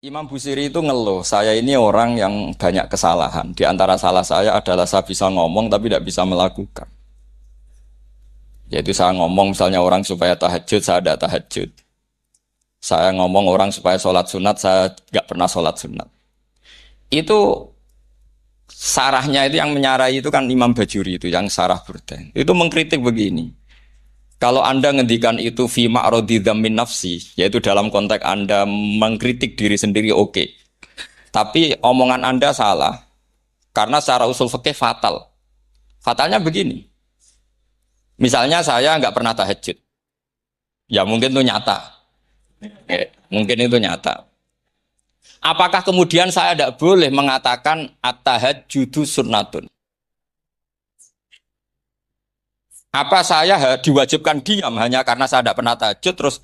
Imam Busiri itu ngeluh, saya ini orang yang banyak kesalahan. Di antara salah saya adalah saya bisa ngomong tapi tidak bisa melakukan. Yaitu saya ngomong misalnya orang supaya tahajud, saya tidak tahajud. Saya ngomong orang supaya sholat sunat, saya nggak pernah sholat sunat. Itu sarahnya itu yang menyarai itu kan Imam Bajuri itu, yang sarah Burda. Itu mengkritik begini. Kalau Anda ngendikan itu fi ma'radi dzammin nafsi, yaitu dalam konteks Anda mengkritik diri sendiri oke. Tapi omongan Anda salah. Karena secara usul fikih fatal. Fatalnya begini. Misalnya saya nggak pernah tahajud. Ya mungkin itu nyata. Mungkin itu nyata. Apakah kemudian saya tidak boleh mengatakan at-tahajjudu sunnatun? Apa saya diwajibkan diam hanya karena saya tidak pernah tahajud, terus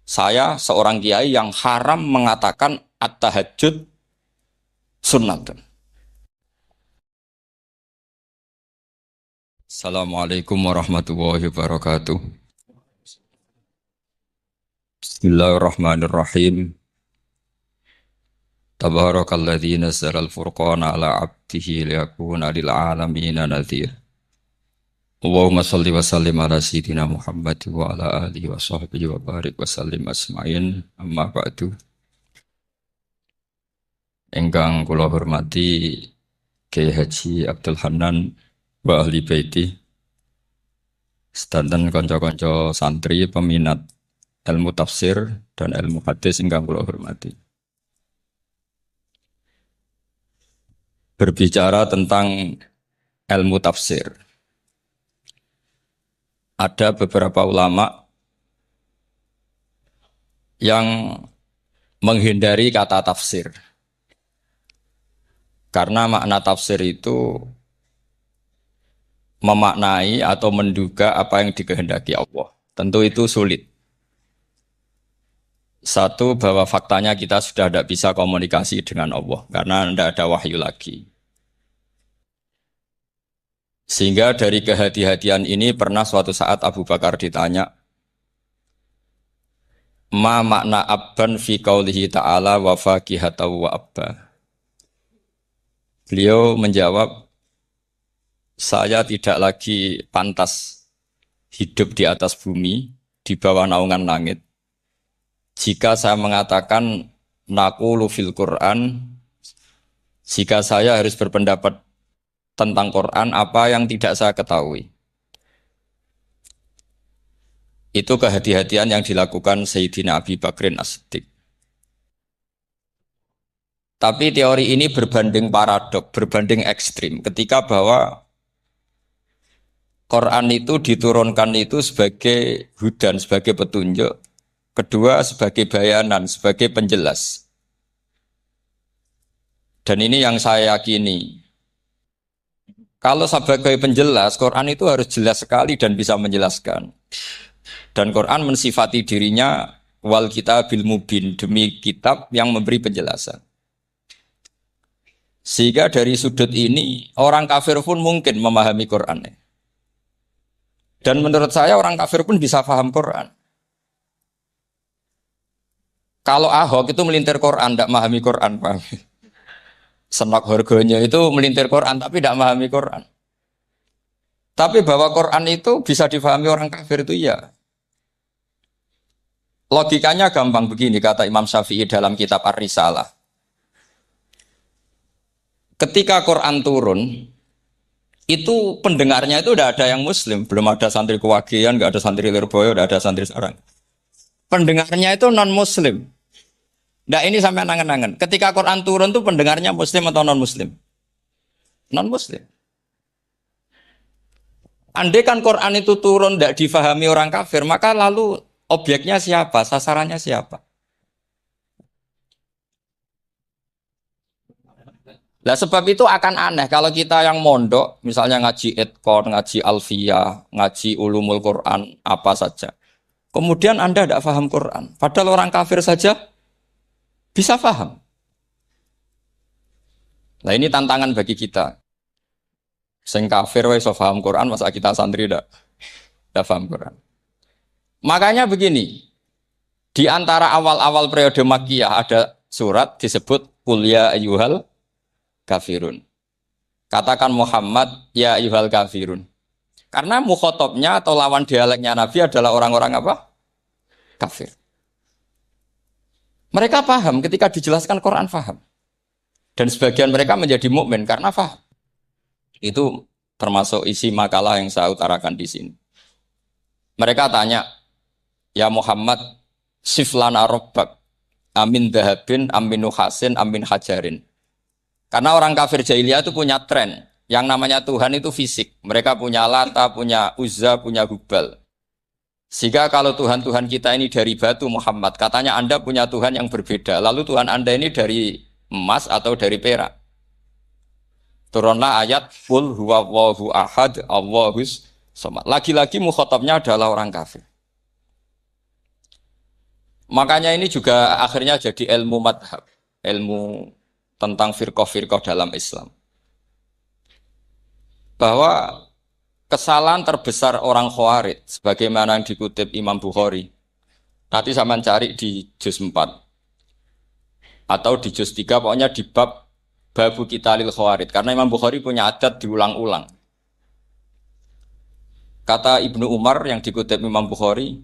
saya seorang kiai yang haram mengatakan at-tahajjud sunnatun. Assalamualaikum warahmatullahi wabarakatuh. Bismillahirrahmanirrahim. Tabarakalladzi nazzala al-furqana ala 'abdihi liyakuna lil 'alamina nadhir. Allahumma shalli wa sallim ala sayyidina Muhammad wa ala alihi wa sahbihi wa barik wa sallim asma'in. Amma ba'du. Ingkang kula hormati Kyai Haji Abdul Hanan wa ahli baiti, sedanten kanca-kanca santri peminat ilmu tafsir dan ilmu hadis ingkang kula hormati. Berbicara tentang ilmu tafsir, ada beberapa ulama yang menghindari kata tafsir. Karena makna tafsir itu memaknai atau menduga apa yang dikehendaki Allah. Tentu itu sulit. Satu, bahwa faktanya kita sudah tidak bisa komunikasi dengan Allah karena tidak ada wahyu lagi. Sehingga dari kehati-hatian ini pernah suatu saat Abu Bakar ditanya, ma makna abban fi qaulihi ta'ala wa faqihatan wa abba. Beliau menjawab, saya tidak lagi pantas hidup di atas bumi, di bawah naungan langit. Jika saya mengatakan naqulu fil Quran, jika saya harus berpendapat tentang Quran apa yang tidak saya ketahui. Itu kehati-hatian yang dilakukan Sayyidina Abi Bakrin As-Siddiq. Tapi teori ini berbanding paradok, berbanding ekstrim. Ketika bahwa Quran itu diturunkan itu sebagai hudan, sebagai petunjuk. Kedua sebagai bayanan, sebagai penjelas. Dan ini yang saya yakini. Kalau sebagai penjelas, Quran itu harus jelas sekali dan bisa menjelaskan. Dan Quran mensifati dirinya wal kitabil mubin, demi kitab yang memberi penjelasan. Sehingga dari sudut ini, orang kafir pun mungkin memahami Quran. Dan menurut saya orang kafir pun bisa paham Quran. Kalau Ahok itu melintir Quran, tidak memahami Quran, paham? Senok harganya itu melintir Quran, tapi tidak memahami Quran. Tapi bahwa Quran itu bisa difahami orang kafir itu iya. Logikanya gampang begini, kata Imam Syafi'i dalam kitab Ar-Risalah. Ketika Quran turun, itu pendengarnya itu tidak ada yang Muslim, belum ada santri Kewagian, nggak ada santri Lirboyo, nggak ada santri Sarang. Pendengarnya itu non Muslim. Nah ini sampai angan-angan. Ketika Quran turun itu pendengarnya Muslim atau non Muslim? Non Muslim. Andai kan Quran itu turun tidak difahami orang kafir, maka lalu objeknya siapa? Sasarannya siapa? Nah sebab itu akan aneh kalau kita yang mondok, misalnya ngaji Edkor, ngaji Alfiyah, ngaji Ulumul Quran, apa saja. Kemudian Anda tidak paham Quran. Padahal orang kafir saja bisa paham. Nah ini tantangan bagi kita. Sing kafir wis iso paham Quran, masa kita santri tidak paham Quran. Makanya begini, di antara awal-awal periode Makkiyah ada surat disebut qul ya ayyuhal kafirun. Katakan Muhammad ya ayyuhal kafirun. Karena mukhatabnya atau lawan dialeknya Nabi adalah orang-orang apa? Kafir. Mereka paham ketika dijelaskan Quran paham. Dan sebagian mereka menjadi mukmin karena paham. Itu termasuk isi makalah yang saya utarakan di sini. Mereka tanya, ya Muhammad, siflana robbak, amin dahabin, amin nuhasin, amin hajarin. Karena orang kafir jahiliyah itu punya tren. Yang namanya Tuhan itu fisik. Mereka punya Lata, punya Uzza, punya Hubal. Sehingga kalau Tuhan-Tuhan kita ini dari batu Muhammad, katanya Anda punya Tuhan yang berbeda. Lalu Tuhan Anda ini dari emas atau dari perak. Turunlah ayat Qul huwallahu ahad Allahus samad. Lagi-lagi mukhatabnya adalah orang kafir. Makanya ini juga akhirnya jadi ilmu madhab. Ilmu tentang firqah-firqah dalam Islam. Bahwa kesalahan terbesar orang Khawarij sebagaimana yang dikutip Imam Bukhari. Nanti saya mencari di juz 4 atau di juz 3, pokoknya di bab Babu Qitalil Khawarij, karena Imam Bukhari punya adat diulang-ulang. Kata Ibnu Umar yang dikutip Imam Bukhari,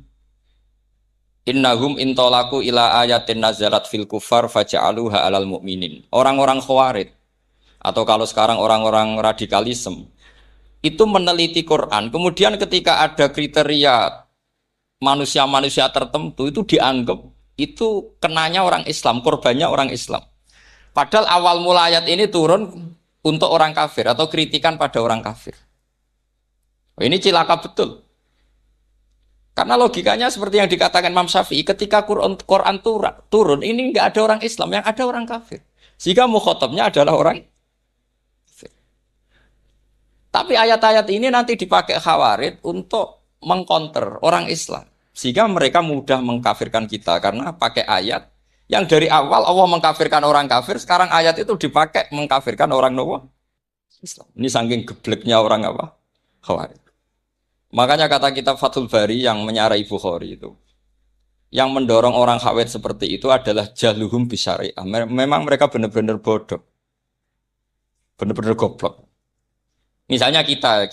innahum intolaku ila ayatin nazalat fil kufar faja'aluha alal mu'minin. Orang-orang Khawarij atau kalau sekarang orang-orang radikalisme itu meneliti Quran, kemudian ketika ada kriteria manusia-manusia tertentu itu dianggap itu kenanya orang Islam, korbannya orang Islam. Padahal awal mula ayat ini turun untuk orang kafir atau kritikan pada orang kafir. Ini cilaka betul. Karena logikanya seperti yang dikatakan Imam Syafi'i, ketika Quran turun ini nggak ada orang Islam, yang ada orang kafir. Sehingga mukhatabnya adalah orang kafir. Tapi ayat-ayat ini nanti dipakai Khawarij untuk mengcounter orang Islam. Sehingga mereka mudah mengkafirkan kita karena pakai ayat yang dari awal Allah mengkafirkan orang kafir, sekarang ayat itu dipakai mengkafirkan orang Islam. Ini saking gebleknya orang apa? Khawarij. Makanya kata kitab Fathul Bari yang menyarai Bukhari itu, yang mendorong orang Khawarij seperti itu adalah jahluhum bisyariah. Memang mereka benar-benar bodoh. Benar-benar goblok. Misalnya kita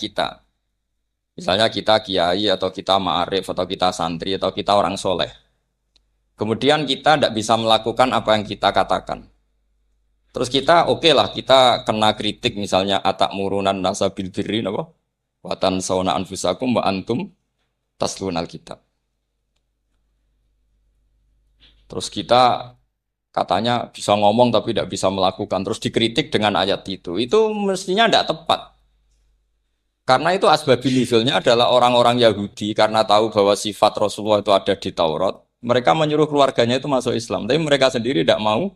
kiai atau kita ma'arif atau kita santri atau kita orang soleh. Kemudian kita tidak bisa melakukan apa yang kita katakan. Terus kita lah kita kena kritik misalnya atak murunan nasa bil birri apa? Watan sauna anfusakum wa antum taslunal kitab. Terus kita katanya bisa ngomong tapi tidak bisa melakukan. Terus dikritik dengan ayat itu. Itu mestinya tidak tepat. Karena itu asbabil nuzulnya adalah orang-orang Yahudi karena tahu bahwa sifat Rasulullah itu ada di Taurat, mereka menyuruh keluarganya itu masuk Islam, tapi mereka sendiri tidak mau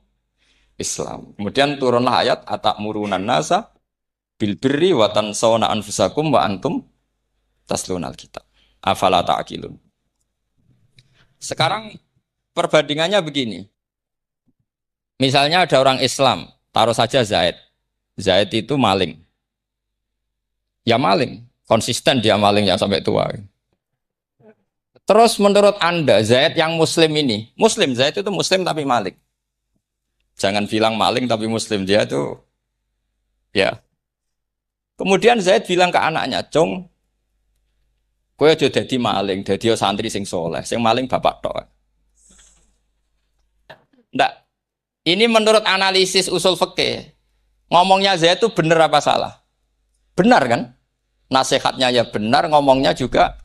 Islam. Kemudian turunlah ayat atakmurunan nasa bil birri wa tansawna anfusakum wa antum taslunal kitab. Afala ta'qilun. Sekarang perbandingannya begini. Misalnya ada orang Islam, taruh saja Zaid. Zaid itu maling. Ya maling, konsisten dia maling yang sampai tua. Terus menurut Anda, Zaid yang muslim ini, muslim, Zaid itu muslim tapi maling. Jangan bilang maling tapi muslim, dia itu, ya. Kemudian Zaid bilang ke anaknya, Cong, kowe aja dadi maling, dadi santri sing soleh, sing maling bapak tok. Ndak, ini menurut analisis usul fikih, ngomongnya Zaid itu benar apa salah? Benar kan? Nasihatnya ya benar, ngomongnya juga.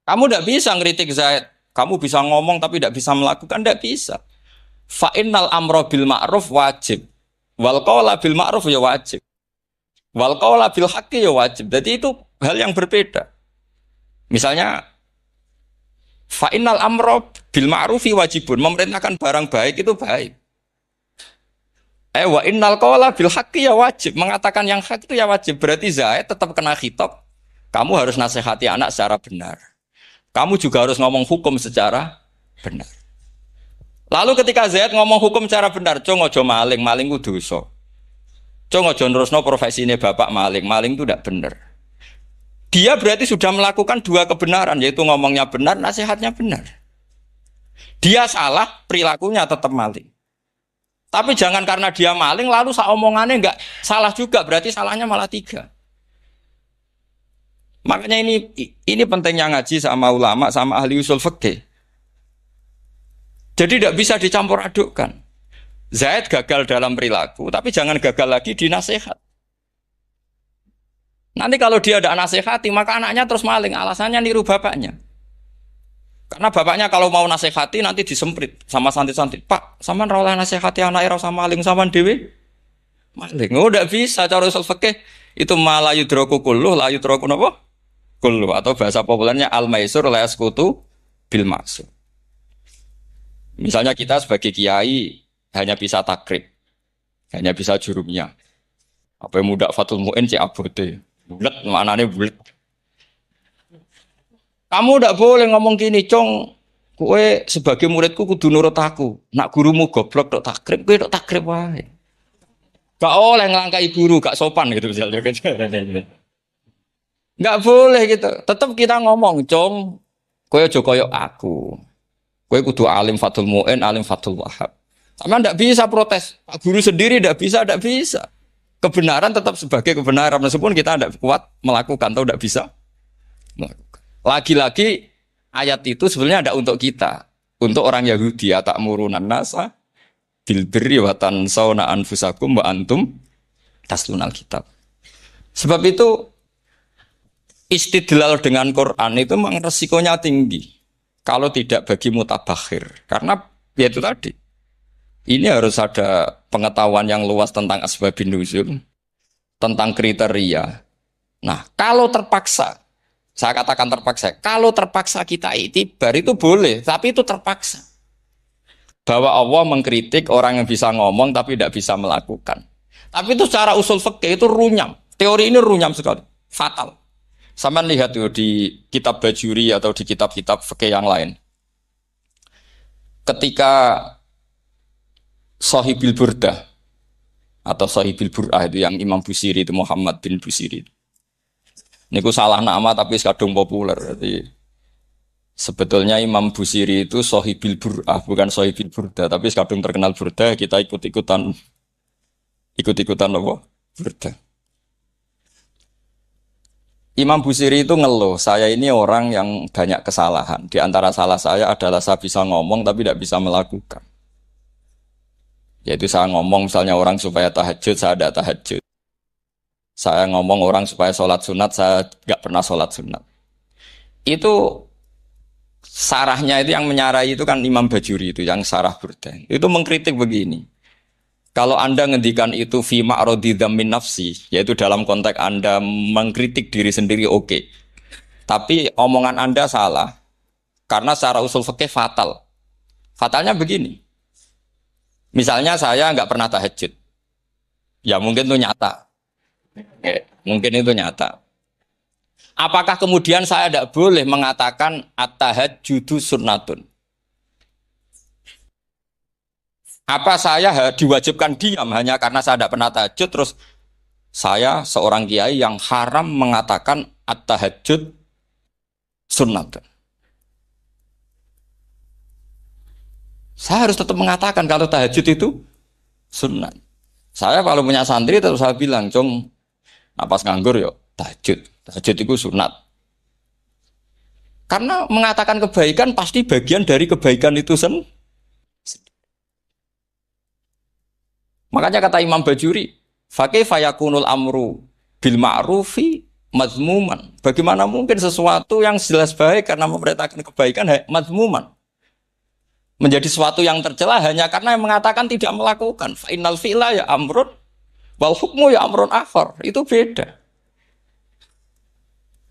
Kamu tidak bisa ngeritik Zaid. Kamu bisa ngomong tapi tidak bisa melakukan, tidak bisa. Fa'innal amro bil ma'ruf wajib. Wal qawla bil ma'ruf ya wajib. Wal qawla bil haqqi ya wajib. Jadi itu hal yang berbeda. Misalnya fa'innal amro bil ma'rufi wajibun. Memerintahkan barang baik itu baik. Wa innal qawla bil haqqi ya wajib. Mengatakan yang hak itu ya wajib. Berarti Zaid tetap kena khitab. Kamu harus nasihati anak secara benar. Kamu juga harus ngomong hukum secara benar. Lalu ketika Zaid ngomong hukum secara benar, Cong ojo maling, maling ku dosa. Cong ojo nerusno profesine bapak maling, maling itu tidak benar. Dia berarti sudah melakukan dua kebenaran, yaitu ngomongnya benar, nasihatnya benar. Dia salah, perilakunya tetap maling. Tapi jangan karena dia maling lalu omongannya nggak salah juga, berarti salahnya malah tiga. Makanya ini pentingnya ngaji sama ulama sama ahli usul fikih. Jadi tidak bisa dicampur adukkan. Zaid gagal dalam perilaku, tapi jangan gagal lagi di nasihat. Nanti kalau dia ada nasihati, maka anaknya terus maling. Alasannya niru bapaknya. Karena bapaknya kalau mau nasihati nanti disemprit sama santri-santri. Pak, sama rawlah nasihati anak sama maling sama dewi. Maling. Oh, tidak bisa cara usul fikih. Itu malah yudroku kulluh, la yudroku napa? Kulluh. Atau bahasa populernya al-maisur la yaskutu bil maksud. Misalnya kita sebagai kiai hanya bisa takrib, hanya bisa jurumnya. Apa yang muda Fatul Mu'in cek abote. Bulet, maknanya bulet. Kamu tidak boleh ngomong gini, Cong. Kue sebagai muridku kudu nurut aku. Nak gurumu goblok tok takrib, kue tok takrib wae. Gak oleh ngelangkai guru, gak sopan gitu misalnya. Gak boleh gitu. Tetap kita ngomong, Cong. Kue aja koyok aku. Kue kudu alim Fatul Mu'in, alim Fatul Wahab. Sama tidak bisa protes. Pak guru sendiri tidak bisa, tidak bisa. Kebenaran tetap sebagai kebenaran meskipun kita tidak kuat melakukan atau tidak bisa melakukan. Lagi-lagi ayat itu sebenarnya ada untuk kita, untuk orang Yahudi ya ta'murunan nasa bil birri wa tansawna anfusakum wa antum taslunal kitab. Sebab itu istidlal dengan Quran itu memang resikonya tinggi kalau tidak bagi mutabakhir. Karena ya itu tadi. Ini harus ada pengetahuan yang luas tentang asbabun nuzul, tentang kriteria. Nah, kalau terpaksa, saya katakan terpaksa, kalau terpaksa kita itibar itu boleh, tapi itu terpaksa. Bahwa Allah mengkritik orang yang bisa ngomong tapi tidak bisa melakukan. Tapi itu secara usul fikih itu runyam. Teori ini runyam sekali, fatal. Sama lihat tuh di kitab Bajuri atau di kitab-kitab fikih yang lain. Ketika Shahibil Burdah atau Shahibil Bur'ah itu yang Imam Busiri itu Muhammad bin Busiri. Niku salah nama tapi kadung populer. Jadi sebetulnya Imam Busiri itu Shahibil Bur'ah bukan Shahibil Burdah tapi kadung terkenal Burdah kita ikut-ikutan apa? Burdah. Imam Busiri itu ngeluh, saya ini orang yang banyak kesalahan. Di antara salah saya adalah saya bisa ngomong tapi tidak bisa melakukan. Yaitu saya ngomong misalnya orang supaya tahajud, saya tidak tahajud. Saya ngomong orang supaya sholat sunat, saya nggak pernah sholat sunat. Itu sarahnya itu yang menyarai itu kan Imam Bajuri itu, yang sarah Burdah. Itu mengkritik begini. Kalau Anda ngendikan itu fi ma'radi dzammin nafsi, yaitu dalam konteks Anda mengkritik diri sendiri oke. Tapi omongan Anda salah. Karena secara usul fikih fatal. Fatalnya begini. Misalnya saya nggak pernah tahajud, ya mungkin itu nyata, mungkin itu nyata. Apakah kemudian saya tidak boleh mengatakan at-tahajjudu sunnatun? Apa saya diwajibkan diam hanya karena saya tidak pernah tahajud, terus saya seorang kiai yang haram mengatakan at-tahajjud sunnatun? Saya harus tetap mengatakan kalau tahajud itu sunat. Saya kalau punya santri terus saya bilang, Cong, napas nganggur yuk, tahajud. Tahajud itu sunat. Karena mengatakan kebaikan pasti bagian dari kebaikan itu sendiri. Makanya kata Imam Bajuri, faqih fayakunul amru bil ma'rufi mazmuman. Bagaimana mungkin sesuatu yang jelas baik karena memerintahkan kebaikan mazmuman menjadi sesuatu yang tercela hanya karena yang mengatakan tidak melakukan. Fa innal fi'la ya amrun wal hukmu ya amrun akhar. Itu beda.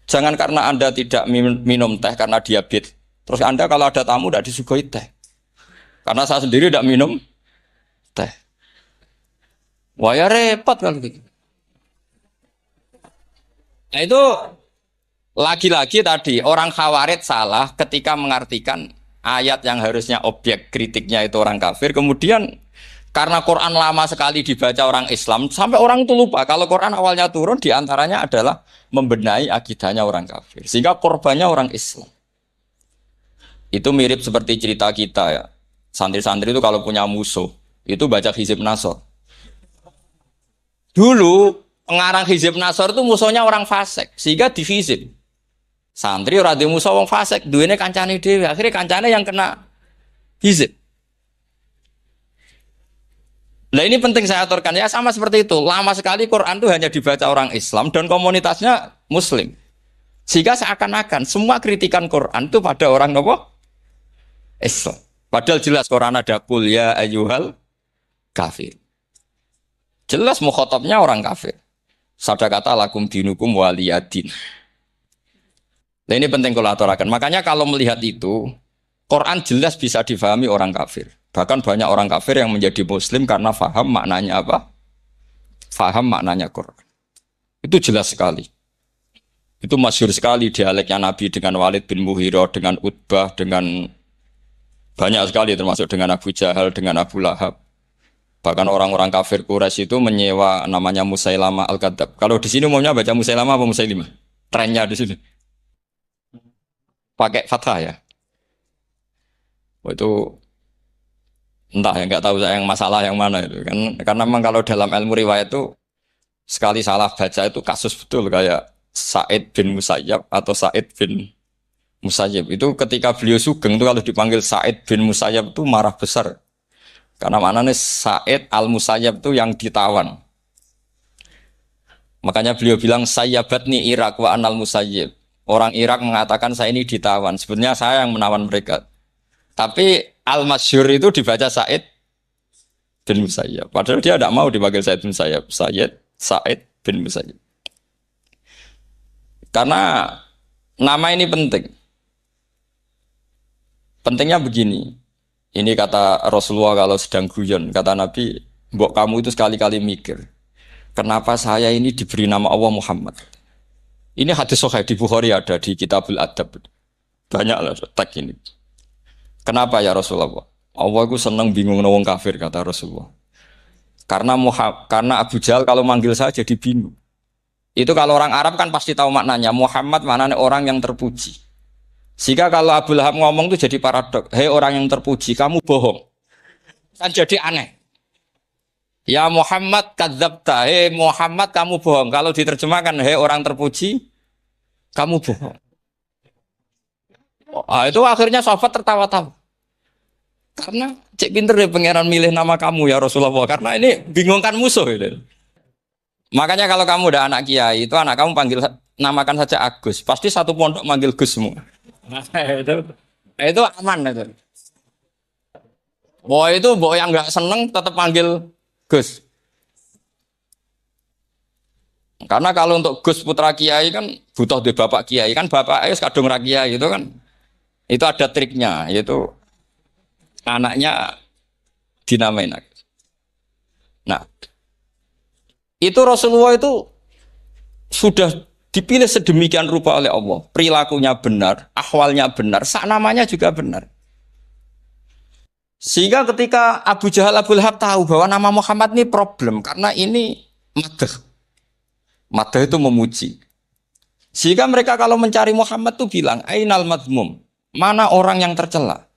Jangan karena Anda tidak minum teh karena diabetes. Terus Anda kalau ada tamu tidak disuguhi teh. Karena saya sendiri tidak minum teh. Wah ya repot kalau gitu. Nah itu lagi-lagi tadi orang Khawarij salah ketika mengartikan ayat yang harusnya objek kritiknya itu orang kafir, kemudian karena Quran lama sekali dibaca orang Islam, sampai orang itu lupa kalau Quran awalnya turun diantaranya adalah membenahi akidahnya orang kafir, sehingga korbannya orang Islam. Itu mirip seperti cerita kita ya, santri-santri itu kalau punya musuh, Itu baca Hizib Nasor. Dulu pengarang Hizib Nasor itu musuhnya orang fasik, sehingga dihizib. Santri ora duwe musuh wong fasik, duwene kancane dhewe. Akhirnya kancane yang kena hizib. Nah ini penting saya aturkan ya, sama seperti itu. Lama sekali Quran itu hanya dibaca orang Islam dan komunitasnya Muslim. Sehingga seakan-akan semua kritikan Quran itu pada orang nopo Islam. Padahal jelas Quran ada qul ya ayyuhal kafir. Jelas mukhatabnya orang kafir. Sadaqata lakum dinukum waliyadin. Nah ini penting kalau aturakan. Makanya kalau melihat itu, Quran jelas bisa difahami orang kafir. Bahkan banyak orang kafir yang menjadi Muslim karena faham maknanya apa? Faham maknanya Quran. Itu jelas sekali. Itu masyhur sekali dialeknya Nabi dengan Walid bin Mughirah, dengan Utbah, dengan banyak sekali termasuk dengan Abu Jahal, dengan Abu Lahab. Bahkan orang-orang kafir Quraisy itu menyewa namanya Musailamah Al-Kadzab. Kalau di sini umumnya baca Musailamah apa Musailimah? Trennya di sini. Pakai fathah ya. Oh, itu entah ya, nggak tahu saya yang masalah yang mana itu kan, karena memang kalau dalam ilmu riwayat itu sekali salah baca itu kasus betul, kayak Sa'id bin Musayyab atau Sa'id bin Musayyib itu ketika beliau sugeng itu kalau dipanggil Sa'id bin Musayyab itu marah besar karena maknanya Sa'id al-Musayyab itu yang ditawan, makanya beliau bilang sayyabatni Irak wa anal Musayyib. Orang Irak mengatakan saya ini ditawan. Sebenarnya saya yang menawan mereka. Tapi al-masyhur itu dibaca Sa'id bin Musayyab. Padahal dia tidak mau dipanggil Sa'id bin Musayyab. Sa'id bin Musayyab. Karena nama ini penting. Pentingnya begini. Ini kata Rasulullah kalau sedang guyon. Kata Nabi, mbok kamu itu sekali-kali mikir. Kenapa saya ini diberi nama Allah Muhammad? Ini hadis sahih di Bukhari, ada di Kitabul Adab. Banyaklah teks ini. Kenapa ya Rasulullah? Allah itu senang bingung wong kafir, kata Rasulullah. Karena Abu Jahal kalau manggil saya jadi bingung. Itu kalau orang Arab kan pasti tahu maknanya. Muhammad maknanya orang yang terpuji. Sehingga kalau Abu Lahab ngomong itu jadi paradok. Hei orang yang terpuji, kamu bohong. Kan jadi aneh. Ya Muhammad kadzabta, hei Muhammad kamu bohong. Kalau diterjemahkan, hei orang terpuji, kamu bohong. Itu akhirnya sahabat tertawa-tawa. Karena cek pinter deh pangeran milih nama kamu ya Rasulullah. Karena ini bingungkan musuh. Gitu. Makanya kalau kamu udah anak kiai, itu anak kamu panggil namakan saja Agus. Pasti satu pondok manggil Gus semua. Nah, itu aman itu. Itu yang nggak seneng tetap panggil Gus. Karena kalau untuk Gus putra kiai kan butuh di bapak kiai, kan bapak ayus kadung ra kiai itu kan. Itu ada triknya, yaitu anaknya dinamain. Nah, itu Rasulullah itu sudah dipilih sedemikian rupa oleh Allah. Perilakunya benar, ahwalnya benar, sak namanya juga benar. Sehingga ketika Abu Jahal, Abu Lahab tahu bahwa nama Muhammad ini problem karena ini madah. Madah itu memuji. Sehingga mereka kalau mencari Muhammad itu bilang, Ainal madmum, mana orang yang tercela.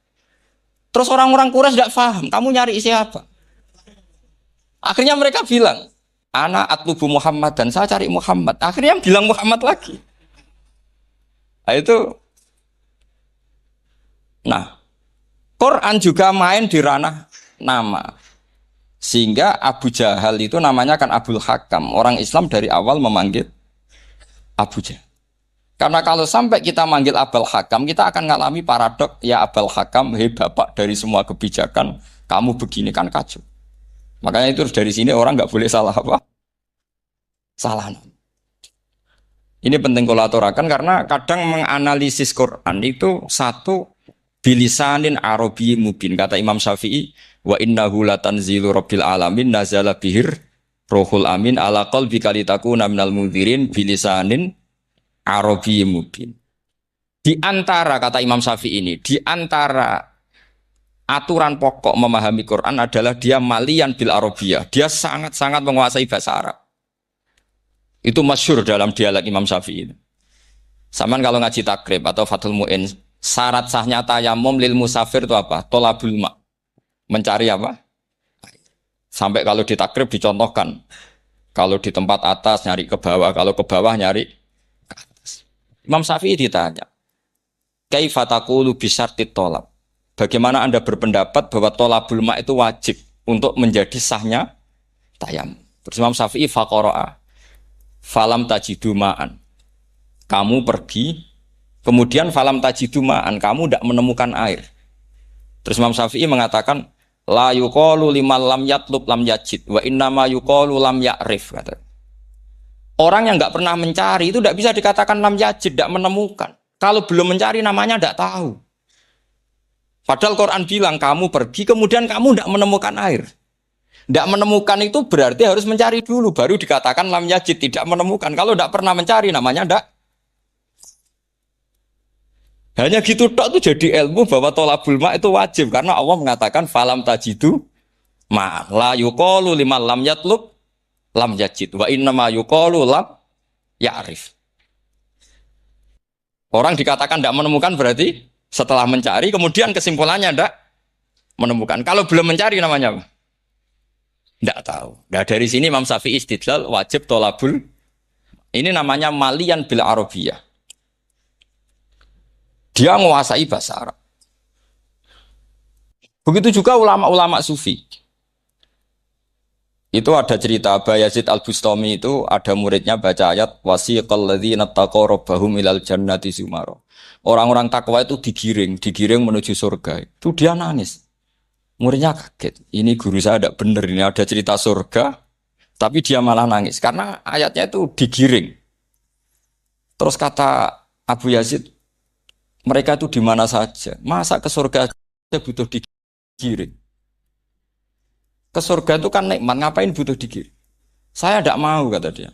Terus orang-orang Quraisy tidak paham, kamu nyari siapa? Akhirnya mereka bilang, Ana atlubu Muhammad dan saya cari Muhammad. Akhirnya yang bilang Muhammad lagi. Nah, itu. Nah, Quran juga main di ranah nama. Sehingga Abu Jahal itu namanya kan Abul Hakam. Orang Islam dari awal memanggil Abu Jahal. Karena kalau sampai kita manggil Abul Hakam, kita akan mengalami paradok. Ya Abul Hakam, hei bapak dari semua kebijakan, kamu begini kan kacau. Makanya itu dari sini orang nggak boleh salah apa? Salah. Ini penting kolaborakan karena kadang menganalisis Quran itu satu bilisanin Arabi mubin, kata Imam Syafi'i, wa innahu latanzilu rabbil alamin nazala bihir rohul amin ala qalbika litakuna minal mundzirin bilisanin Arabi mubin. Di antara, kata Imam Syafi'i ini, di antara aturan pokok memahami Quran adalah dia malian bil Arabiyah. Dia sangat-sangat menguasai bahasa Arab. Itu masyhur dalam dialek Imam Syafi'i. Saman kalau ngaji takrib atau Fathul Mu'in, syarat sahnya tayamum lil musafir itu apa? Tolabul ma. Mencari apa? Air. Sampai kalau di takrib dicontohkan. Kalau di tempat atas nyari ke bawah, kalau ke bawah nyari ke atas. Imam Syafi'i ditanya, kaifa taqulu bisyartit tolab? Bagaimana Anda berpendapat bahwa tolabul ma itu wajib untuk menjadi sahnya tayamum? Terus Imam Syafi'i faqara'a falam tajidu ma'an. Kamu pergi, kemudian falam tajidu ma'an, kamu tidak menemukan air. Terus Imam Syafi'i mengatakan, la yuqalu liman lam yatlub lam yajid wa innama yuqalu lam ya'rif, kata. Orang yang nggak pernah mencari itu tidak bisa dikatakan lam yajid, tidak menemukan. Kalau belum mencari namanya tidak tahu. Padahal Quran bilang kamu pergi kemudian kamu tidak menemukan air. Tidak menemukan itu berarti harus mencari dulu baru dikatakan lam yajid, tidak menemukan. Kalau tidak pernah mencari namanya tidak. Hanya gitu tok itu jadi ilmu bahwa tolabul ma itu wajib karena Allah mengatakan falam tajidu ma la yuqalu liman lam yatlub lam yajid wa innama yuqalu lam ya'rif. Orang dikatakan tidak menemukan berarti setelah mencari kemudian kesimpulannya tidak menemukan. Kalau belum mencari namanya apa? Tidak tahu. Nah, dari sini Imam Syafi'i istidlal wajib tolabul. Ini namanya malian bil arabiyah. Dia menguasai bahasa Arab. Begitu juga ulama-ulama sufi. Itu ada cerita Bayazid Al-Bustami itu ada muridnya baca ayat wasiqal ladzina taqaw rabbahum ilal jannati zumara. Orang-orang takwa itu digiring menuju surga. Itu dia nangis. Muridnya kaget. Ini guru saya tidak benar, ini ada cerita surga, tapi dia malah nangis karena ayatnya itu digiring. Terus kata Abu Yazid, mereka itu di mana saja? Masa ke surga aja butuh digiring? Ke surga itu kan nikmat, ngapain butuh digiring? Saya tidak mau, kata dia.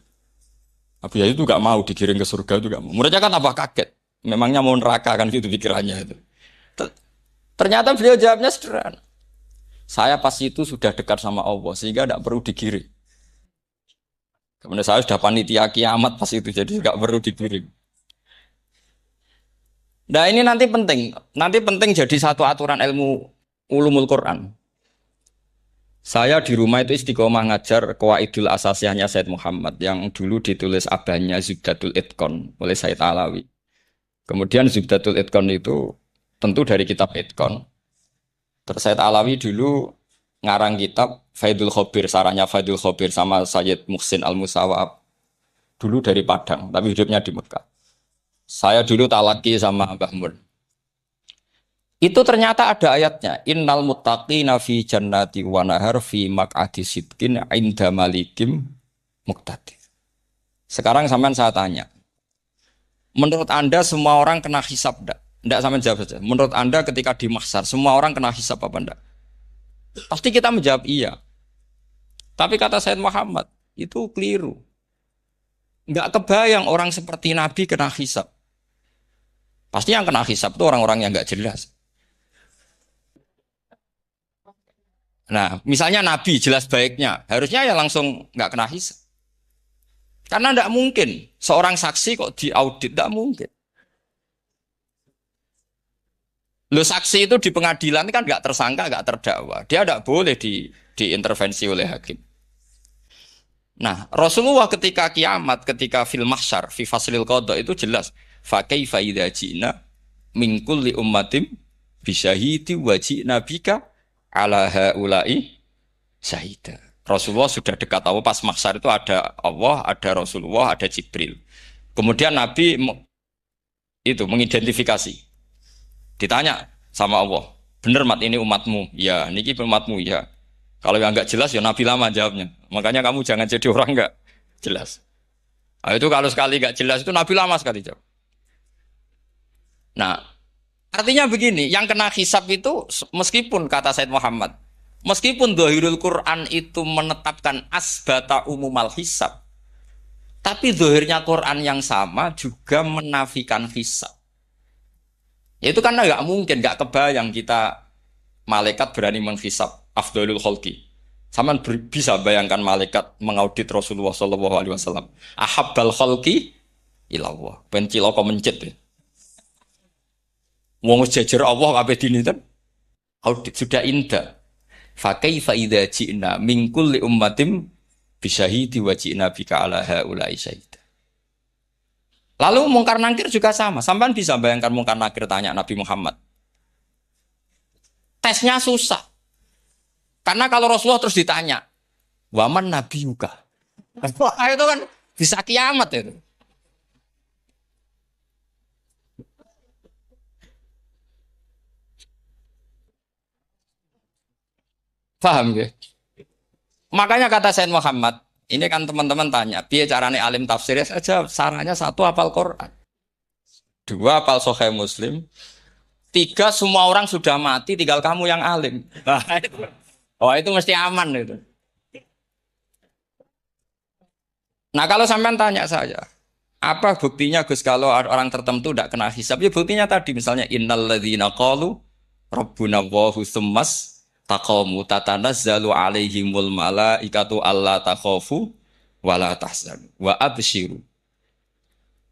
Abu Yazid itu gak mau digiring ke surga, itu gak mau. Muridnya kan apa kaget? Memangnya mau neraka kan gitu pikirannya itu. Ternyata beliau jawabnya sederhana. Saya pas itu sudah dekat sama Allah sehingga tidak perlu digiring. Kemudian saya sudah panitia kiamat pas itu, jadi nggak perlu digiring. Nah ini nanti penting jadi satu aturan ilmu ulumul Quran. Saya di rumah itu istiqomah ngajar Qawaidul Asasiyahnya Said Muhammad yang dulu ditulis abahnya Zubdatul Itqan oleh Said Alawi. Kemudian Zubdatul Itqan itu tentu dari kitab Itqan. Terus Said Alawi dulu ngarang kitab Faidul Khobir, sarahnya Faidul Khobir sama Sayyid Muhsin Al-Musawab. Dulu dari Padang, tapi hidupnya di Mekah. Saya dulu talaki sama Mbah Mun. Itu ternyata ada ayatnya. Innal muttaqina fi jannati wa nahar fi maq'adi sidqin 'inda malikim muqtadir. Sekarang sampean saya tanya. Menurut Anda semua orang kena hisab enggak? Enggak, sampean jawab saja. Menurut Anda ketika di mahsyar semua orang kena hisab apa enggak? Pasti kita menjawab iya. Tapi kata Said Muhammad, itu keliru. Enggak kebayang orang seperti Nabi kena hisab. Pasti yang kena hisab itu orang-orang yang enggak jelas. Nah, misalnya Nabi jelas baiknya, harusnya ya langsung nggak kena hisab. Karena tidak mungkin seorang saksi kok diaudit, tidak mungkin. Lo saksi itu di pengadilan kan nggak tersangka, nggak terdakwa, dia tidak boleh diintervensi oleh hakim. Nah, Rasulullah ketika kiamat, ketika fil mahsyar, fi faslil qada itu jelas. Fa kaifa idza ji'na min kulli ummatin bisyahidi wa ji'na bika ala haula'i syahida. Rasulullah sudah dekat Allah pas mahsyar itu ada Allah, ada Rasulullah, ada Jibril. Kemudian Nabi itu mengidentifikasi. Ditanya sama Allah, bener mat ini umatmu? Ya, niki umatmu ya. Kalau yang enggak jelas ya Nabi lama jawabnya. Makanya kamu jangan jadi orang enggak jelas. Nah, itu kalau sekali enggak jelas itu Nabi lama sekali jawab. Nah, artinya begini, yang kena hisab itu meskipun kata Said Muhammad, meskipun Dhahirul Quran itu menetapkan asbata umumal hisab, tapi zahirnya Quran yang sama juga menafikan hisab. Ya itu karena nggak mungkin, nggak kebayang kita malaikat berani menghisab afdhalul khalqi. Sama bisa bayangkan malaikat mengaudit Rasulullah SAW. Ahabbal khalqi ilallah. Penciloko mencit ya. Wong jajar Allah kabeh dini kan audit sudah indah. Fa kaifa idza ji'na min kulli ummatin bisyahidi wa ji'na bika ala haula'i syahida. Lalu mungkar nakir juga sama. Sampean bisa bayangkan mungkar nakir tanya Nabi Muhammad. Tesnya susah. Karena kalau Rasulullah terus ditanya, "Waman nabiyuka?" Wah, itu kan bisa kiamat itu. Paham ya? Makanya kata Said Muhammad, ini kan teman-teman tanya, piye carane alim tafsirnya saja, sarannya satu hafal Quran, dua hafal Sahih Muslim, tiga semua orang sudah mati, tinggal kamu yang alim. Nah, itu. Oh itu mesti aman itu. Nah kalau sampean tanya saya, apa buktinya Gus kalau orang tertentu tidak kena hisab? Ya buktinya tadi misalnya innalladzina qalu rabbuna Allahu tsummas taqamu tatanazzalu alaihimul malaikatu alla takhafu wala tahzanu wa absyiru.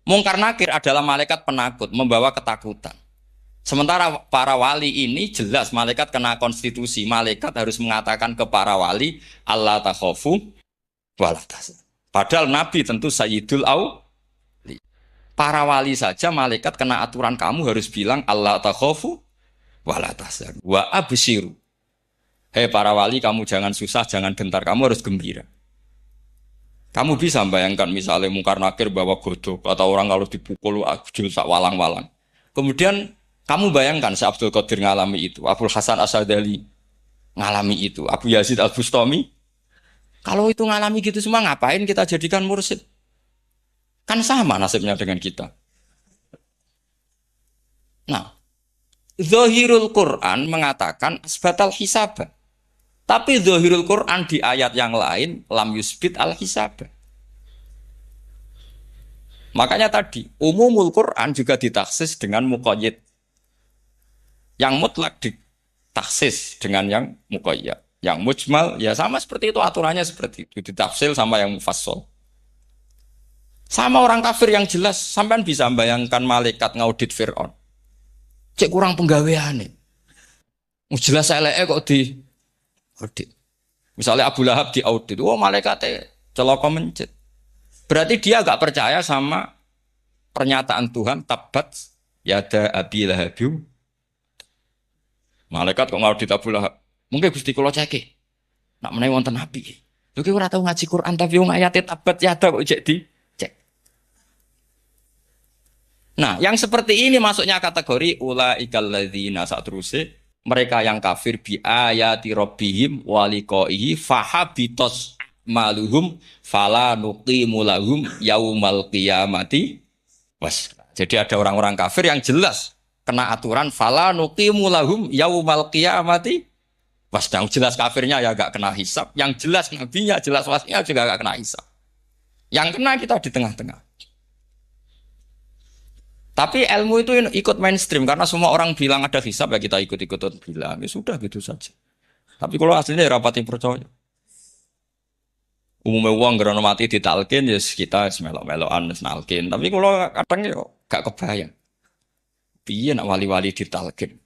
Mungkar nakir adalah malaikat penakut membawa ketakutan. Sementara para wali ini jelas malaikat kena konstitusi. Malaikat harus mengatakan ke para wali alla takhafu wala tahzanu. Padahal Nabi tentu Sayyidul Auli. Para wali saja malaikat kena aturan kamu harus bilang alla takhafu wala tahzanu wa absyiru. Hei para wali, kamu jangan susah, jangan gentar, kamu harus gembira. Kamu bisa bayangkan misalnya mungkar nakir bawa godok atau orang kalau dipukul ajul sak walang-walang. Kemudian kamu bayangkan si Abdul Qadir ngalami itu, Abdul Hasan Asadali ngalami itu, Abu Yazid Al Bustami. Kalau itu ngalami gitu semua, ngapain kita jadikan mursyid? Kan sama nasibnya dengan kita. Nah, Zahirul Quran mengatakan asbatal hisabah. Tapi Zahirul Quran di ayat yang lain lam yusbit al hisabah. Makanya tadi umumul Quran juga ditaksis dengan muqayyid. Yang mutlak ditaksis dengan yang muqayyad. Yang mujmal ya sama seperti itu, aturannya seperti itu, ditafsir sama yang mufassal. Sama orang kafir yang jelas, sampean bisa bayangkan malaikat ngaudit Fir'aun. Cek kurang penggaweane. Jelas eleke kok di audit. Misalnya Abu Lahab di audit, oh malaikatnya celaka mencet. Berarti dia agak percaya sama pernyataan Tuhan tabat yada abi lahabiu. Malaikat kok ngaudit Abu Lahab. Mungkin Gusti kula ceke. Nak menawi wonten api. Lho ki ora tau ngaji Quran tapi wong ayate tabat yada kok cek di cek. Nah, yang seperti ini masuknya kategori ulaikal ladzina satruse mereka yang kafir bi ayati rabbihim wa liqaihi fahabitos maluhum fala nuqimu lahum yaumal qiyamati was. Jadi ada orang-orang kafir yang jelas kena aturan fala nuqimu lahum yaumal qiyamati was. Yang jelas kafirnya ya gak kena hisab, yang jelas nabinya, jelas wasinya juga gak kena hisab. Yang kena kita di tengah-tengah. Tapi ilmu itu ikut mainstream karena semua orang bilang ada hisab ya kita ikut-ikut bilang ya sudah gitu saja. Tapi kalau aslinya ya rapati percaya. Umumnya uang gerono mati ditalkin ya kita melok-melokan nalkin. Tapi kalau kadang ya gak kebayang. Piye nak wali-wali ditalkin.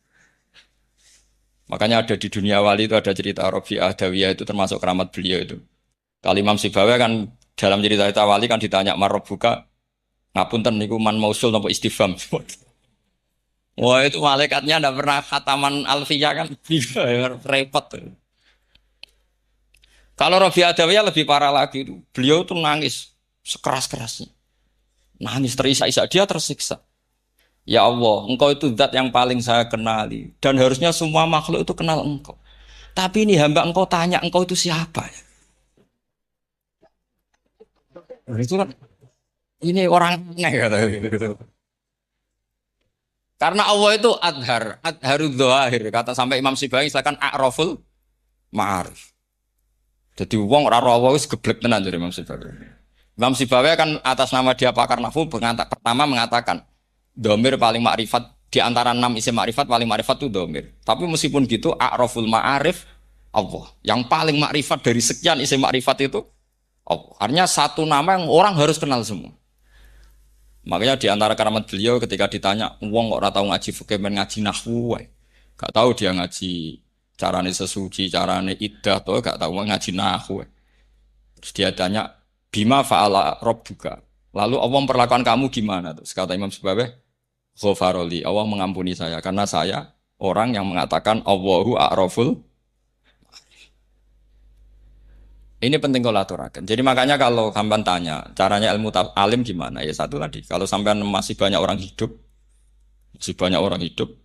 Makanya ada di dunia wali itu ada cerita Rabi'ah Adawiyah itu termasuk keramat beliau itu. Kali Imam Sibawi kan dalam cerita wali kan ditanya marbuka ngapunten niku man mausul napa istifham. Wah itu malaikatnya ndak pernah khataman alfiyah kan repot. Kalau Rabi Adawiyah lebih parah lagi itu. Beliau tuh nangis sekeras-kerasnya. Nangis terisak-isak, dia tersiksa. Ya Allah, engkau itu zat yang paling saya kenali dan harusnya semua makhluk itu kenal engkau. Tapi ini hamba engkau tanya engkau itu siapa? Itu kan ini orang aneh kata gitu. Karena Allah itu adharud dhahir kata sampai Imam Sibawi misalkan a'raful ma'arif. Jadi wong ora ora wis geblek tenan dari Imam Sibawi. Imam Sibawi kan atas nama dia pakar nahwu pertama mengatakan dhamir paling makrifat di antara 6 isim makrifat paling makrifat itu dhamir. Tapi meskipun gitu a'raful ma'arif Allah. Yang paling makrifat dari sekian isim makrifat itu Allah. Artinya satu nama yang orang harus kenal semua. Makanya di antara keramat beliau ketika ditanya, wong kok ora tau ngaji fikih men ngaji nahwu wae. Gak tahu dia ngaji carane sesuci, carane iddah, tuh gak tahu ngaji nahwu. Terus dia tanya, bima fa'ala rabbuka. Lalu Allah memperlakukan kamu gimana? Terus kata Imam Subabeh, ghafaroli, Allah mengampuni saya karena saya orang yang mengatakan Allahu a'raful. Ini penting kalau aturakan. Jadi makanya kalau sampean tanya, caranya ilmu alim gimana? Ya satu tadi, kalau sampean masih banyak orang hidup,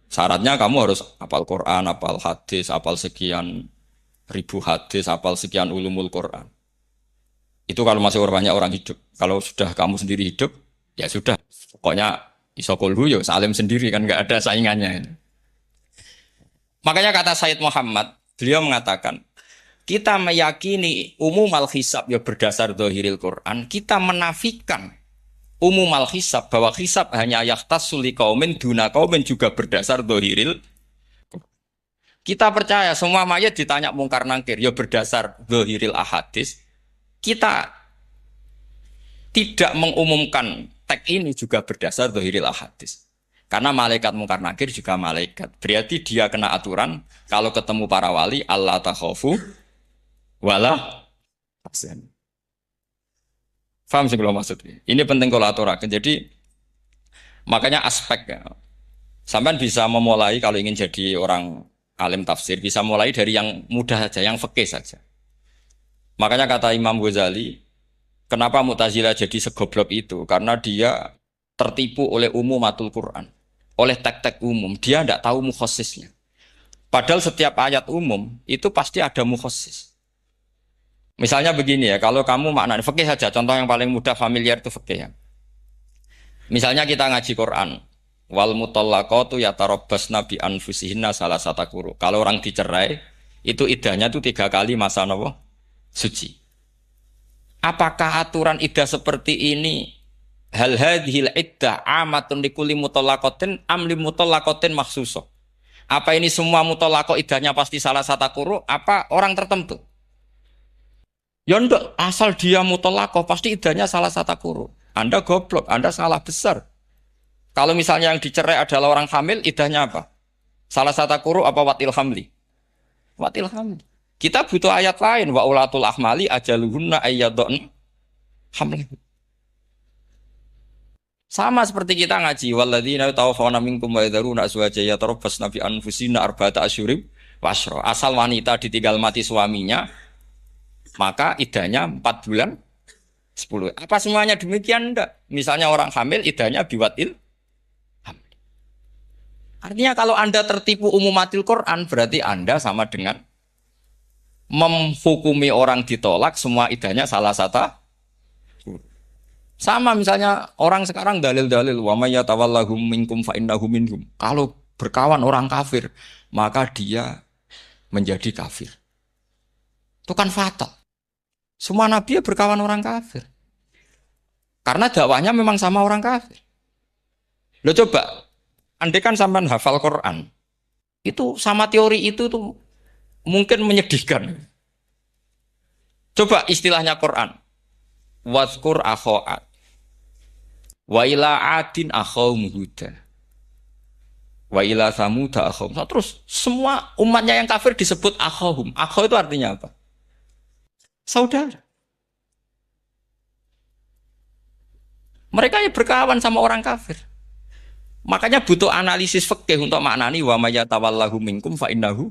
syaratnya kamu harus hafal Quran, hafal hadis, hafal sekian ribu hadis, hafal sekian ulumul Quran. Itu kalau masih banyak orang hidup. Kalau sudah kamu sendiri hidup, ya sudah. Pokoknya isokulhu ya salim sendiri kan nggak ada saingannya. Makanya kata Said Muhammad, beliau mengatakan, kita meyakini umumal hisab ya berdasar dzahiril Quran, kita menafikan umumal hisab bahwa hisab hanya yahtassul liqaumin duna qaumin juga berdasar dzahiril. Kita percaya semua mayat ditanya mungkar nangkir ya berdasar dzahiril ahadis. Kita tidak mengumumkan teks ini juga berdasar dzahiril ahadis. Karena malaikat mungkar nangkir juga malaikat. Berarti dia kena aturan kalau ketemu para wali Allah takhafu wala tahzan. Faham sih kalau maksudnya? Ini penting kalau aturakan. Jadi makanya aspek ya. Sampean bisa memulai kalau ingin jadi orang alim tafsir bisa mulai dari yang mudah saja, yang fikih saja. Makanya kata Imam Ghazali, kenapa Mu'tazilah jadi segoblok itu? Karena dia tertipu oleh umumatul Quran, oleh teks-teks umum. Dia tidak tahu mukhassisnya. Padahal setiap ayat umum itu pasti ada mukhassis. Misalnya begini ya, kalau kamu maknanya fikih saja, contoh yang paling mudah familiar itu fikih ya. Misalnya kita ngaji Quran, wal mutallaqatu yatarabbasna bi anfusihinna salasata quru. Kalau orang dicerai, itu iddahnya itu 3 kali masa napa? Suci. Apakah aturan iddah seperti ini hal hadhil iddah amatun likulli mutallaqatin am li mutallaqatin makhsusah? Apa ini semua mutallaqah iddahnya pasti salah satu quru apa orang tertentu? Ya enggak, asal dia mutallaqah pasti iddahnya salah satu quru. Anda goblok, Anda salah besar. Kalau misalnya yang dicerai adalah orang hamil, iddahnya apa? Salah satu quru apa watil hamli? Watil hamli. Kita butuh ayat lain, wa ulatul ahmali ajaluhunna ayyadun hamli. Sama seperti kita ngaji, walladzina tawaffawna minkum wa yadharuna azwaja yatarabbasna bi anfusina arba'ata asyhurin wa asyra. Asal wanita ditinggal mati suaminya, maka iddahnya 4 bulan 10. Apa semuanya demikian? Enggak. Misalnya orang hamil iddahnya biwatil hamil. Artinya kalau Anda tertipu umumatil Quran berarti Anda sama dengan menghukumi orang ditolak semua iddahnya salah satu. Sama misalnya orang sekarang dalil-dalil wa may yatawallahum minkum fa innahu minhum. Kalau berkawan orang kafir maka dia menjadi kafir. Itu kan fatal. Semua nabi ya berkawan orang kafir. Karena dakwahnya memang sama orang kafir. Lo coba, andai kan sampean hafal Quran, itu sama teori itu tuh mungkin menyedihkan. Coba istilahnya Quran. Wazkur akho'at. Wa ila adin akhawum huda. Wa ila samuda akhawum. Terus semua umatnya yang kafir disebut akhawum. Akhaw itu artinya apa? Saudara. Mereka yang berkawan sama orang kafir. Makanya butuh analisis fikih untuk maknani wa may yatawallahu minkum fa innahu.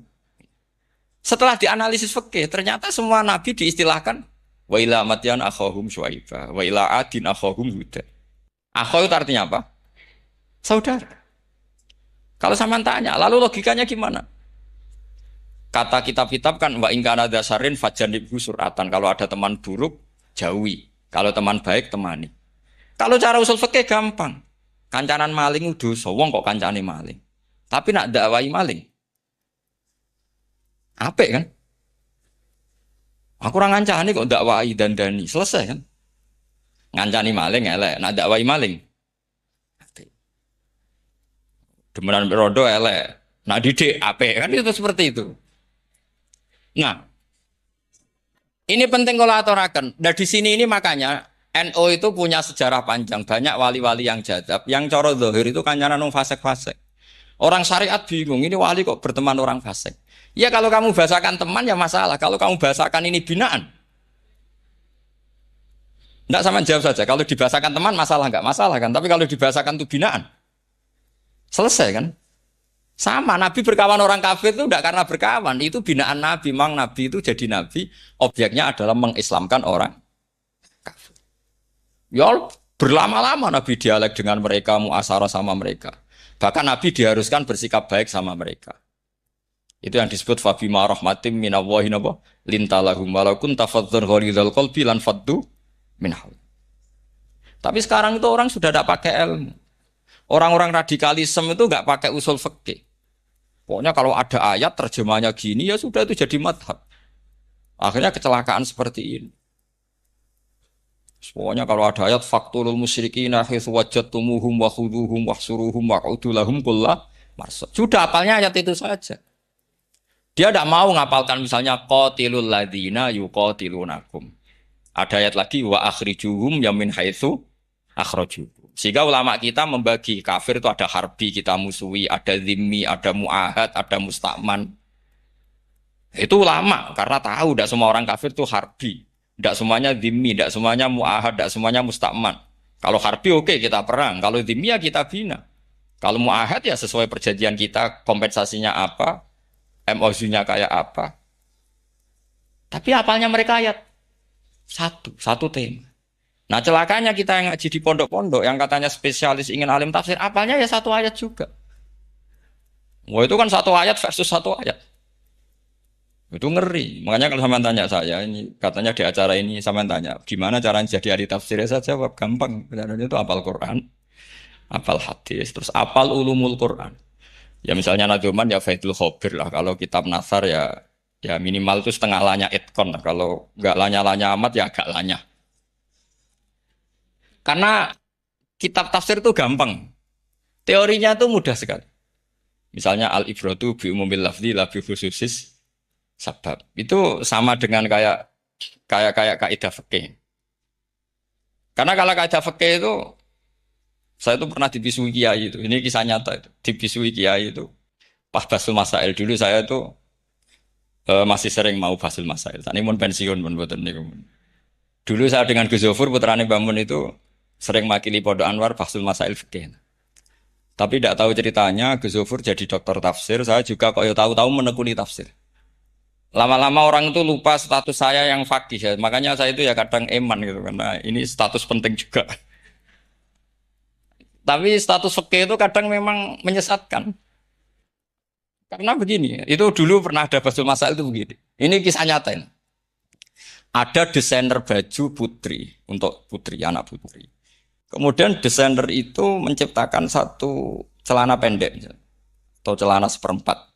Setelah dianalisis fikih, ternyata semua nabi diistilahkan wa ila madyan akhahum syuaiba, wa ila adin akhahum huda. Akhaw itu artinya apa? Saudara. Kalau sampean tanya, lalu logikanya gimana? Kata kitab-kitab kan wa in kana dasarin fajanibhu suratan. Kalau ada teman buruk, jauhi. Kalau teman baik, temani. Kalau cara usul fikih gampang. Kancanan maling dosa, wong kok kancane maling. Tapi nak dakwai maling. Apik kan? Aku ora ngancani kok dakwai dandani, selesai kan? Ngancani maling elek, nak dakwai maling. Apik. Demenan rondo elek, nak didik apik kan itu seperti itu. Nah, ini penting kalau aturaken. Nah di sini ini makanya NU itu punya sejarah panjang, banyak wali-wali yang jadab, yang cara zahir itu kancanan wong fasik-fasik. Orang syariat bingung, ini wali kok berteman orang fasik. Ya kalau kamu bahasakan teman ya masalah. Kalau kamu bahasakan ini binaan, enggak sama jawab saja. Kalau dibahasakan teman masalah enggak masalah kan? Tapi kalau dibahasakan itu binaan, selesai kan? Sama, Nabi berkawan orang kafir itu enggak karena berkawan, itu binaan Nabi. Memang Nabi itu jadi Nabi, objeknya adalah mengislamkan orang kafir. Ya berlama-lama Nabi dialek dengan mereka, muasyarah sama mereka. Bahkan Nabi diharuskan bersikap baik sama mereka. Itu yang disebut fabima rahmatim minallahi napa lintalahum walau kunta fadzan ghalidhal qalbi lan faddu min haul. Tapi sekarang itu orang sudah tidak pakai ilmu. Orang-orang radikalisme itu nggak pakai usul fikih. Pokoknya kalau ada ayat terjemahnya gini ya sudah itu jadi madhab. Akhirnya kecelakaan seperti ini. Pokoknya kalau ada ayat faktulul musyrikina haitsu wajadtumuhum wa khuduhum wahsuruhum wa'udu lahum kulla marsad. Sudah hafalnya ayat itu saja. Dia tidak mau ngapalkan misalnya qatilul ladzina yuqatilunakum. Ada ayat lagi wa akhrijuhum yamin haitsu akhrajukum. Sehingga ulama kita membagi kafir itu ada harbi kita musuhi, ada zimmi, ada muahad, ada musta'man. Itu ulama karena tahu tidak semua orang kafir itu harbi, tidak semuanya zimmi, tidak semuanya muahad, tidak semuanya musta'man. Kalau harbi oke, kita perang, kalau zimmi ya kita bina. Kalau muahad ya sesuai perjanjian kita, kompensasinya apa, MOU-nya kayak apa. Tapi apalnya mereka ayat satu tema. Nah celakanya kita yang ngaji di pondok-pondok yang katanya spesialis ingin alim tafsir, apalnya ya satu ayat juga. Wah itu kan satu ayat versus satu ayat. Itu ngeri. Makanya kalau sama tanya saya, ini katanya di acara ini sama tanya, gimana caranya jadi ahli tafsir? Saya jawab gampang. Caranya itu hafal Quran, hafal hadis, terus hafal ulumul Quran. Ya misalnya Nadoman ya Faidul Khobir lah. Kalau kitab Nasar ya minimal itu setengah lanya itkon lah. Kalau nggak lanya-lanya amat ya agak lanya. Karena kitab tafsir itu gampang. Teorinya itu mudah sekali. Misalnya al-ibratu bi umumil lafzi la bi khususis sabab. Itu sama dengan kayak kaidah fikih. Karena kalau kaidah fikih itu saya itu pernah dibisui kiai itu. Ini kisah nyata itu. Dibisui kiai itu. Pas basul masail dulu saya itu masih sering mau basul masail. Tadi mau pensiun pun buatan niku. Dulu saya dengan Gus Zofur putrane Bamun itu sering makili Pondok Anwar basul masail fikih. Tapi tidak tahu ceritanya Gus Zofur jadi dokter tafsir, saya juga kok ya tahu-tahu menekuni tafsir. Lama-lama orang itu lupa status saya yang fakih ya. Makanya saya itu ya kadang eman gitu karena ini status penting juga. Tapi status fikih itu kadang memang menyesatkan. Karena begini, itu dulu pernah ada basul masail itu begini. Ini kisah nyata ini. Ada desainer baju putri untuk putri, anak putri. Kemudian desainer itu menciptakan satu celana pendek atau celana seperempat.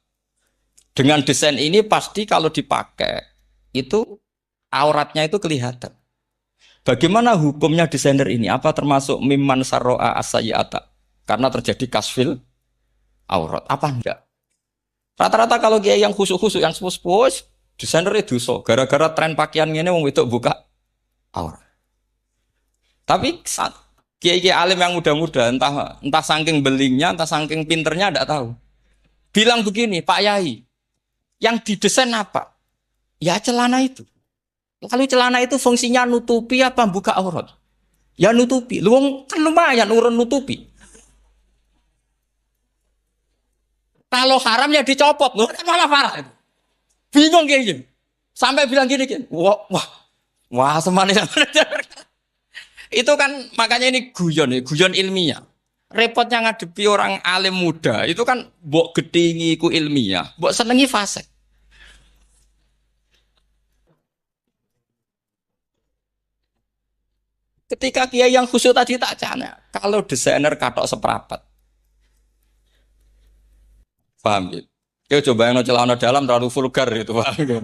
Dengan desain ini pasti kalau dipakai itu auratnya itu kelihatan. Bagaimana hukumnya desainer ini? Apa termasuk mimman sarro'a as-sayyi'ata? Karena terjadi kasfil aurat. Apa enggak? Rata-rata kalau kiai yang khusuk-khusuk, yang sepuh-sepuh, desainer itu dosa. Gara-gara tren pakaian ini wong wedok buka aurat. Tapi saat kiai-kiai alim yang muda-muda, entah saking belingnya, entah saking pinternya, tidak tahu. Bilang begini, Pak Yai, yang didesain apa? Ya celana itu. Lalu celana itu fungsinya nutupi apa buka aurat? Ya nutupi. Lu kan lumayan urun nutupi. Kalau haram ya dicopot, lu kan malah parah itu. Bingung kayak gini. Sampai bilang gini, wah semanis. Itu kan makanya ini guyon ilmiah. Repotnya ngadepi orang alim muda, itu kan mbok gedhingi ku ilmiah, mbok senengi fasik. Ketika kiai yang khusyuk tadi tak cana, kalau desainer katok seprapat. Paham gitu? Yo coba yang celana dalam terlalu vulgar itu, paham gitu.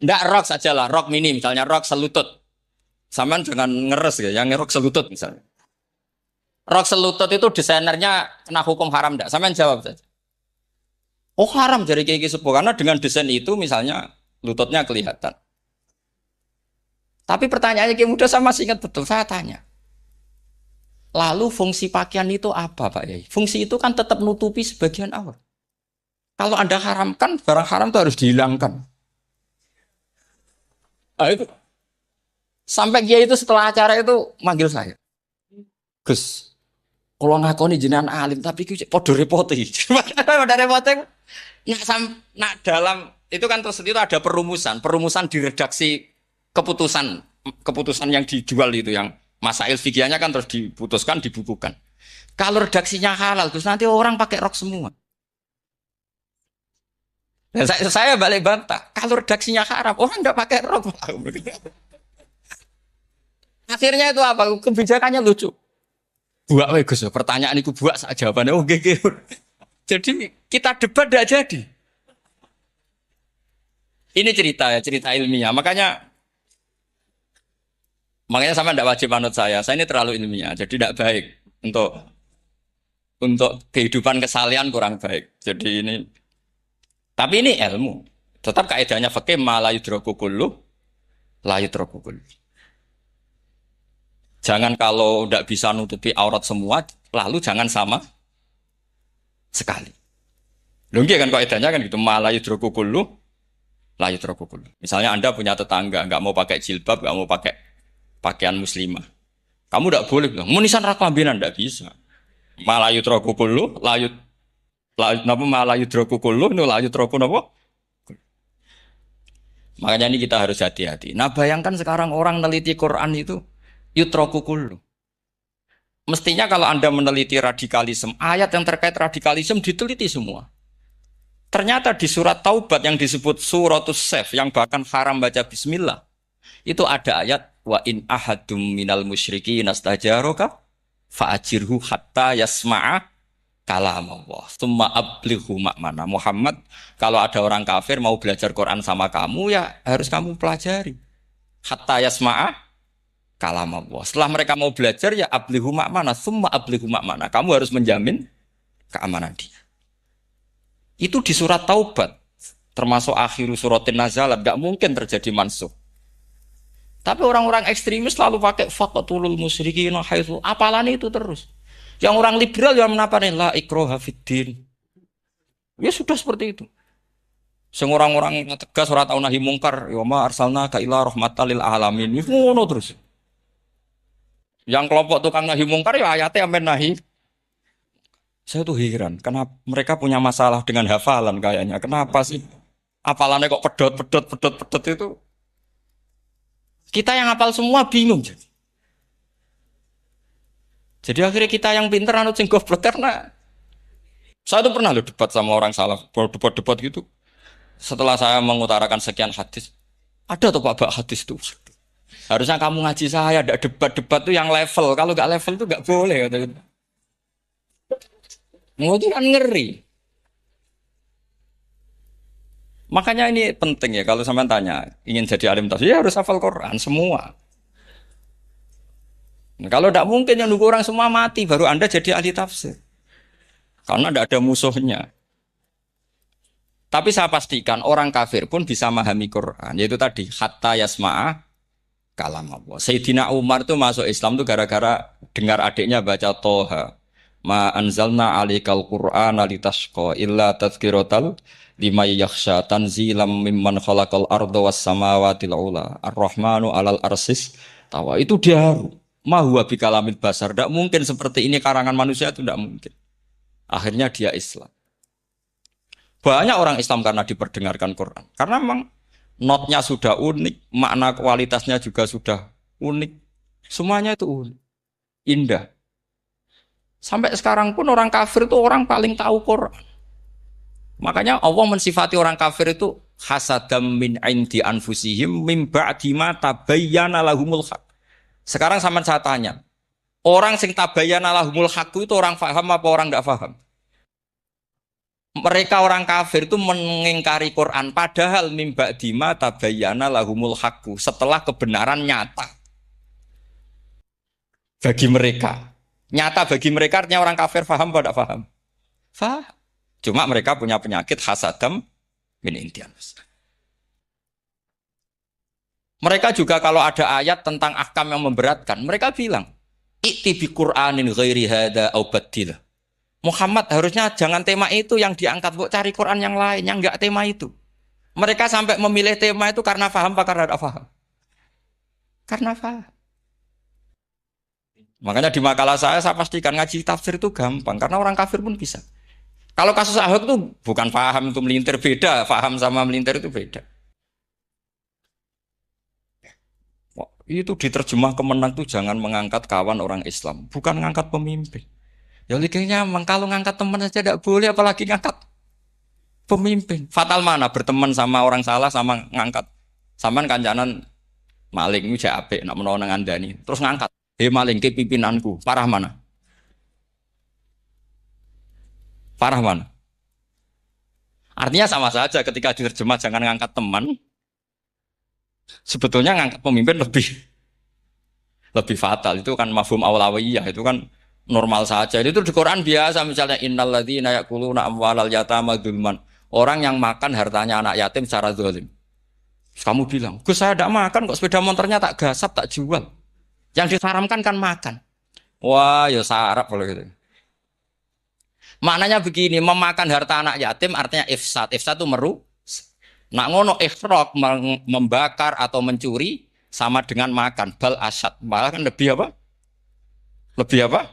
Nggak rok saja lah, rok mini misalnya rok selutut. Saman jangan ngeres ya, yang rok selutut misalnya. Rok selutut itu desainernya kena hukum haram enggak? Saman jawab saja. Oh haram jadi kiai sepuh karena dengan desain itu misalnya lututnya kelihatan. Tapi pertanyaannya kiai muda saya masih ingat betul, saya tanya. Lalu fungsi pakaian itu apa Pak Yai? Fungsi itu kan tetap nutupi sebagian aurat. Kalau Anda haramkan, barang haram itu harus dihilangkan. Nah, itu. Sampai dia itu setelah acara itu manggil saya. Gus, kalau ngakoni jenengan alim, tapi itu podo repoti. Podo repoti, nak dalam, itu kan terus itu ada perumusan di redaksi keputusan, keputusan yang dijual itu, yang masail fikihnya kan terus diputuskan, dibukukan. Kalau redaksinya halal, terus nanti orang pakai rok semua. Dan saya balik bantah, kalau redaksinya haram, orang nggak pakai rok. Akhirnya itu apa? Kebijakannya lucu. Buak we Gus, pertanyaan itu buak sak jawabannya oh gege. Jadi kita debat tidak jadi. Ini cerita ya, cerita ilmiah. Makanya sama tidak wajib manut saya. Saya ini terlalu ilmiah, jadi tidak baik untuk kehidupan kesalian kurang baik. Jadi ini, tapi ini ilmu. Tetap kaidahnya fikih ma la yudraku kullu la yudraku kullu. Jangan kalau tidak bisa nutupi aurat semua, lalu jangan sama sekali. Lungki kan kaidahnya kan gitu, ma la yudraku kullu la yudraku kullu. Misalnya Anda punya tetangga nggak mau pakai jilbab, nggak mau pakai pakaian muslimah. Kamu tidak boleh bilang, munisan raklambinan tidak bisa. Ma la yudraku kullu napa ma la yudraku kullu nu la yudraku napa? Makanya ini kita harus hati-hati. Nah, bayangkan sekarang orang neliti Quran itu yutraku kullu. Mestinya kalau Anda meneliti radikalisme, ayat yang terkait radikalisme diteliti semua. Ternyata di surat Taubat yang disebut suratus Saif, yang bahkan haram baca bismillah, itu ada ayat wa in ahadum minal musyrikin nastajaroka fa'ajirhu hatta yasma'a kalam Allah. Tsumma ablighu makmana. Muhammad, kalau ada orang kafir mau belajar Quran sama kamu, ya harus kamu pelajari. Hatta yasma'a kalam Allah. Setelah mereka mau belajar, ya ablighu makmana. Tsumma ablighu makmana. Kamu harus menjamin keamanan dia. Itu di surat Taubat. Termasuk akhiru suratin nazalat. Gak mungkin terjadi mansuh. Tapi orang-orang ekstremis selalu pakai faqatulul musyrikin haitsu. Apalan itu terus. Yang orang liberal yang menaparin la ikraha fiddin. Ya sudah seperti itu. Sing orang-orang tegas ora tau nahi mungkar, ya ma arsalna ka ila rahmatal lil alamin. Itu ngono terus. Yang kelompok tukang nahi mungkar ya ayatnya amen nahi. Saya tuh heran, kenapa mereka punya masalah dengan hafalan kayaknya. Kenapa sih? Hafalannya kok pedot itu. Kita yang hafal semua bingung jadi. Jadi akhirnya kita yang pinter anut sing goblok karena saya tuh pernah loh debat sama orang salah, debat gitu. Setelah saya mengutarakan sekian hadis, ada tuh Pak hadis tuh. Harusnya kamu ngaji saya, ada debat-debat tuh yang level. Kalau nggak level tuh nggak boleh kata gitu. Mau itu kan ngeri. Makanya ini penting ya kalau sampean tanya ingin jadi alim tafsir ya harus hafal Quran semua. Nah, kalau tidak mungkin yang nunggu orang semua mati baru Anda jadi ahli tafsir. Karena tidak ada musuhnya. Tapi saya pastikan orang kafir pun bisa memahami Quran. Yaitu tadi hatta yasma'a kalam Allah. Sayyidina Umar itu masuk Islam itu gara-gara dengar adiknya baca Toha. Ma anzalna alikal Qur'ana litashqa illa tadhkiratal liman yakhsha tanzilam mimman khalaqal arda was samawati ula ar-rahmanu alal arsis tawa. Itu dia ma huwa bikalamil basar. Tidak mungkin seperti ini karangan manusia itu tidak mungkin. Akhirnya dia Islam. Banyak orang Islam karena diperdengarkan Quran. Karena memang notnya sudah unik, makna kualitasnya juga sudah unik. Semuanya itu unik, indah. Sampai sekarang pun orang kafir itu orang paling tahu Quran. Makanya Allah mensifati orang kafir itu hasadam min indi anfusihim mim ba'di ma tabayyana lahumul haq. Sekarang sama saya tanya, orang sing tabayyana lahumul haq itu orang paham apa orang enggak paham? Mereka orang kafir itu mengingkari Quran padahal mim ba'di ma tabayyana lahumul haq, setelah kebenaran nyata bagi mereka. Nyata bagi mereka artinya orang kafir paham atau tidak paham? Paham. Cuma mereka punya penyakit hasadam min intianus. Mereka juga kalau ada ayat tentang ahkam yang memberatkan, mereka bilang, "I'ti bi Qur'anin ghairi hadza aw baddilah." Muhammad harusnya jangan tema itu yang diangkat, bu cari Quran yang lain yang enggak tema itu. Mereka sampai memilih tema itu karena paham apa karena tidak paham? Karena paham. Makanya di makalah saya pastikan ngaji tafsir itu gampang karena orang kafir pun bisa. Kalau kasus Ahok itu bukan paham itu melintir, beda, paham sama melintir itu beda. Wah, itu diterjemah kemenang tuh jangan mengangkat kawan orang Islam, bukan mengangkat pemimpin. Ya likinya memang kalau ngangkat teman saja tidak boleh, apalagi ngangkat pemimpin. Fatal mana berteman sama orang salah sama ngangkat. Saman kancanan maling itu apik nak menawa ngandani. Terus ngangkat. Maling ke pimpinanku. Parah mana? Parah mana? Artinya sama saja ketika diterjemah jangan ngangkat teman. Sebetulnya ngangkat pemimpin lebih fatal. Itu kan mafhum awlawiyah, itu kan normal saja. Itu di Quran biasa misalnya innalladzina ya'kuluna amwalal yatama dzulman. Orang yang makan hartanya anak yatim secara zalim. Kamu bilang, "Gus saya tidak makan kok, sepeda motornya tak gasap, tak jual." Yang diharamkan kan makan. Wah, ya sarap kalau gitu. Maknanya begini, memakan harta anak yatim artinya ifsad. Ifsad itu meru. Nak ngono ikhraq membakar atau mencuri sama dengan makan. Bal asad. Malah kan lebih apa? Lebih apa?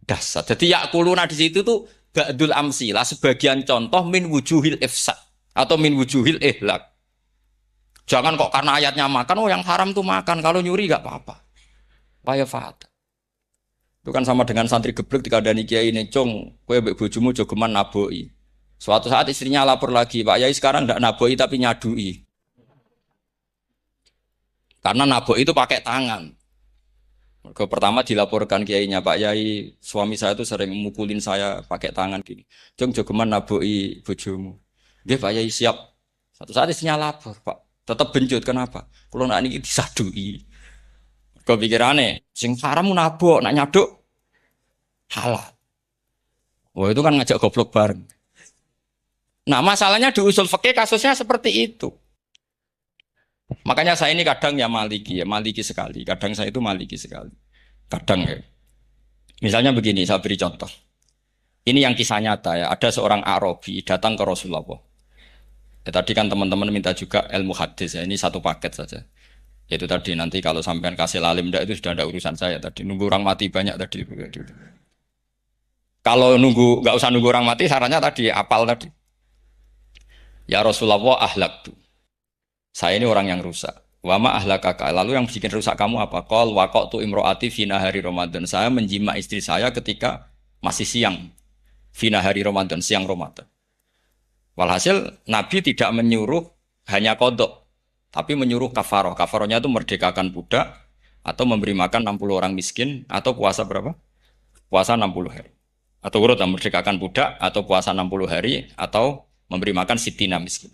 Dasar. Jadi yakuluna di situ tuh ba'dul amsilah sebagian contoh min wujuhil ifsad atau min wujuhil ihlak. Jangan kok karena ayatnya makan, oh yang haram tuh makan. Kalau nyuri gak apa-apa. Paya fat. Itu kan sama dengan santri geblek dikandani kiai ini, "Cong, kowe mbek bojomu jogeman naboi." Suatu saat istrinya lapor lagi, "Pak Yai sekarang ndak naboi tapi nyadui." Karena naboi itu pakai tangan. Ke pertama dilaporkan kiainya, "Pak Yai, suami saya itu sering mukulin saya pakai tangan gini. Jong jogeman naboi bojomu." Dia Pak Yai siap. Satu saat istrinya lapor, "Pak, tetap benjut kenapa? Kalau nak ini disadui." Kepikirannya, sing haram nabok, nak nyaduk halal. Wah itu kan ngajak goblok bareng. Nah masalahnya di usul fikih kasusnya seperti itu. Makanya saya ini kadang ya maliki sekali. Kadang saya itu maliki sekali. Kadang ya. Misalnya begini, saya beri contoh. Ini yang kisah nyata ya. Ada seorang Arabi datang ke Rasulullah. Ya, tadi kan teman-teman minta juga ilmu hadis ya. Ini satu paket saja. Itu tadi nanti kalau sampean kasih lalim itu sudah ada urusan saya tadi. Nunggu orang mati banyak tadi. Kalau nggak usah nunggu orang mati, sarannya tadi apal tadi. Ya Rasulullah ahlak tuh. Saya ini orang yang rusak. Wama ahlakaka. Lalu yang bikin rusak kamu apa? Qol waqatu imroati fina hari Ramadan. Saya menjima istri saya ketika masih siang. Fina hari Ramadan, siang Ramadan. Walhasil Nabi tidak menyuruh hanya kodok, tapi menyuruh kafaroh. Kafarohnya itu merdekakan budak atau memberi makan 60 orang miskin atau puasa berapa? Puasa 60 hari. Atau urut merdekakan budak atau puasa 60 hari atau memberi makan sitina miskin.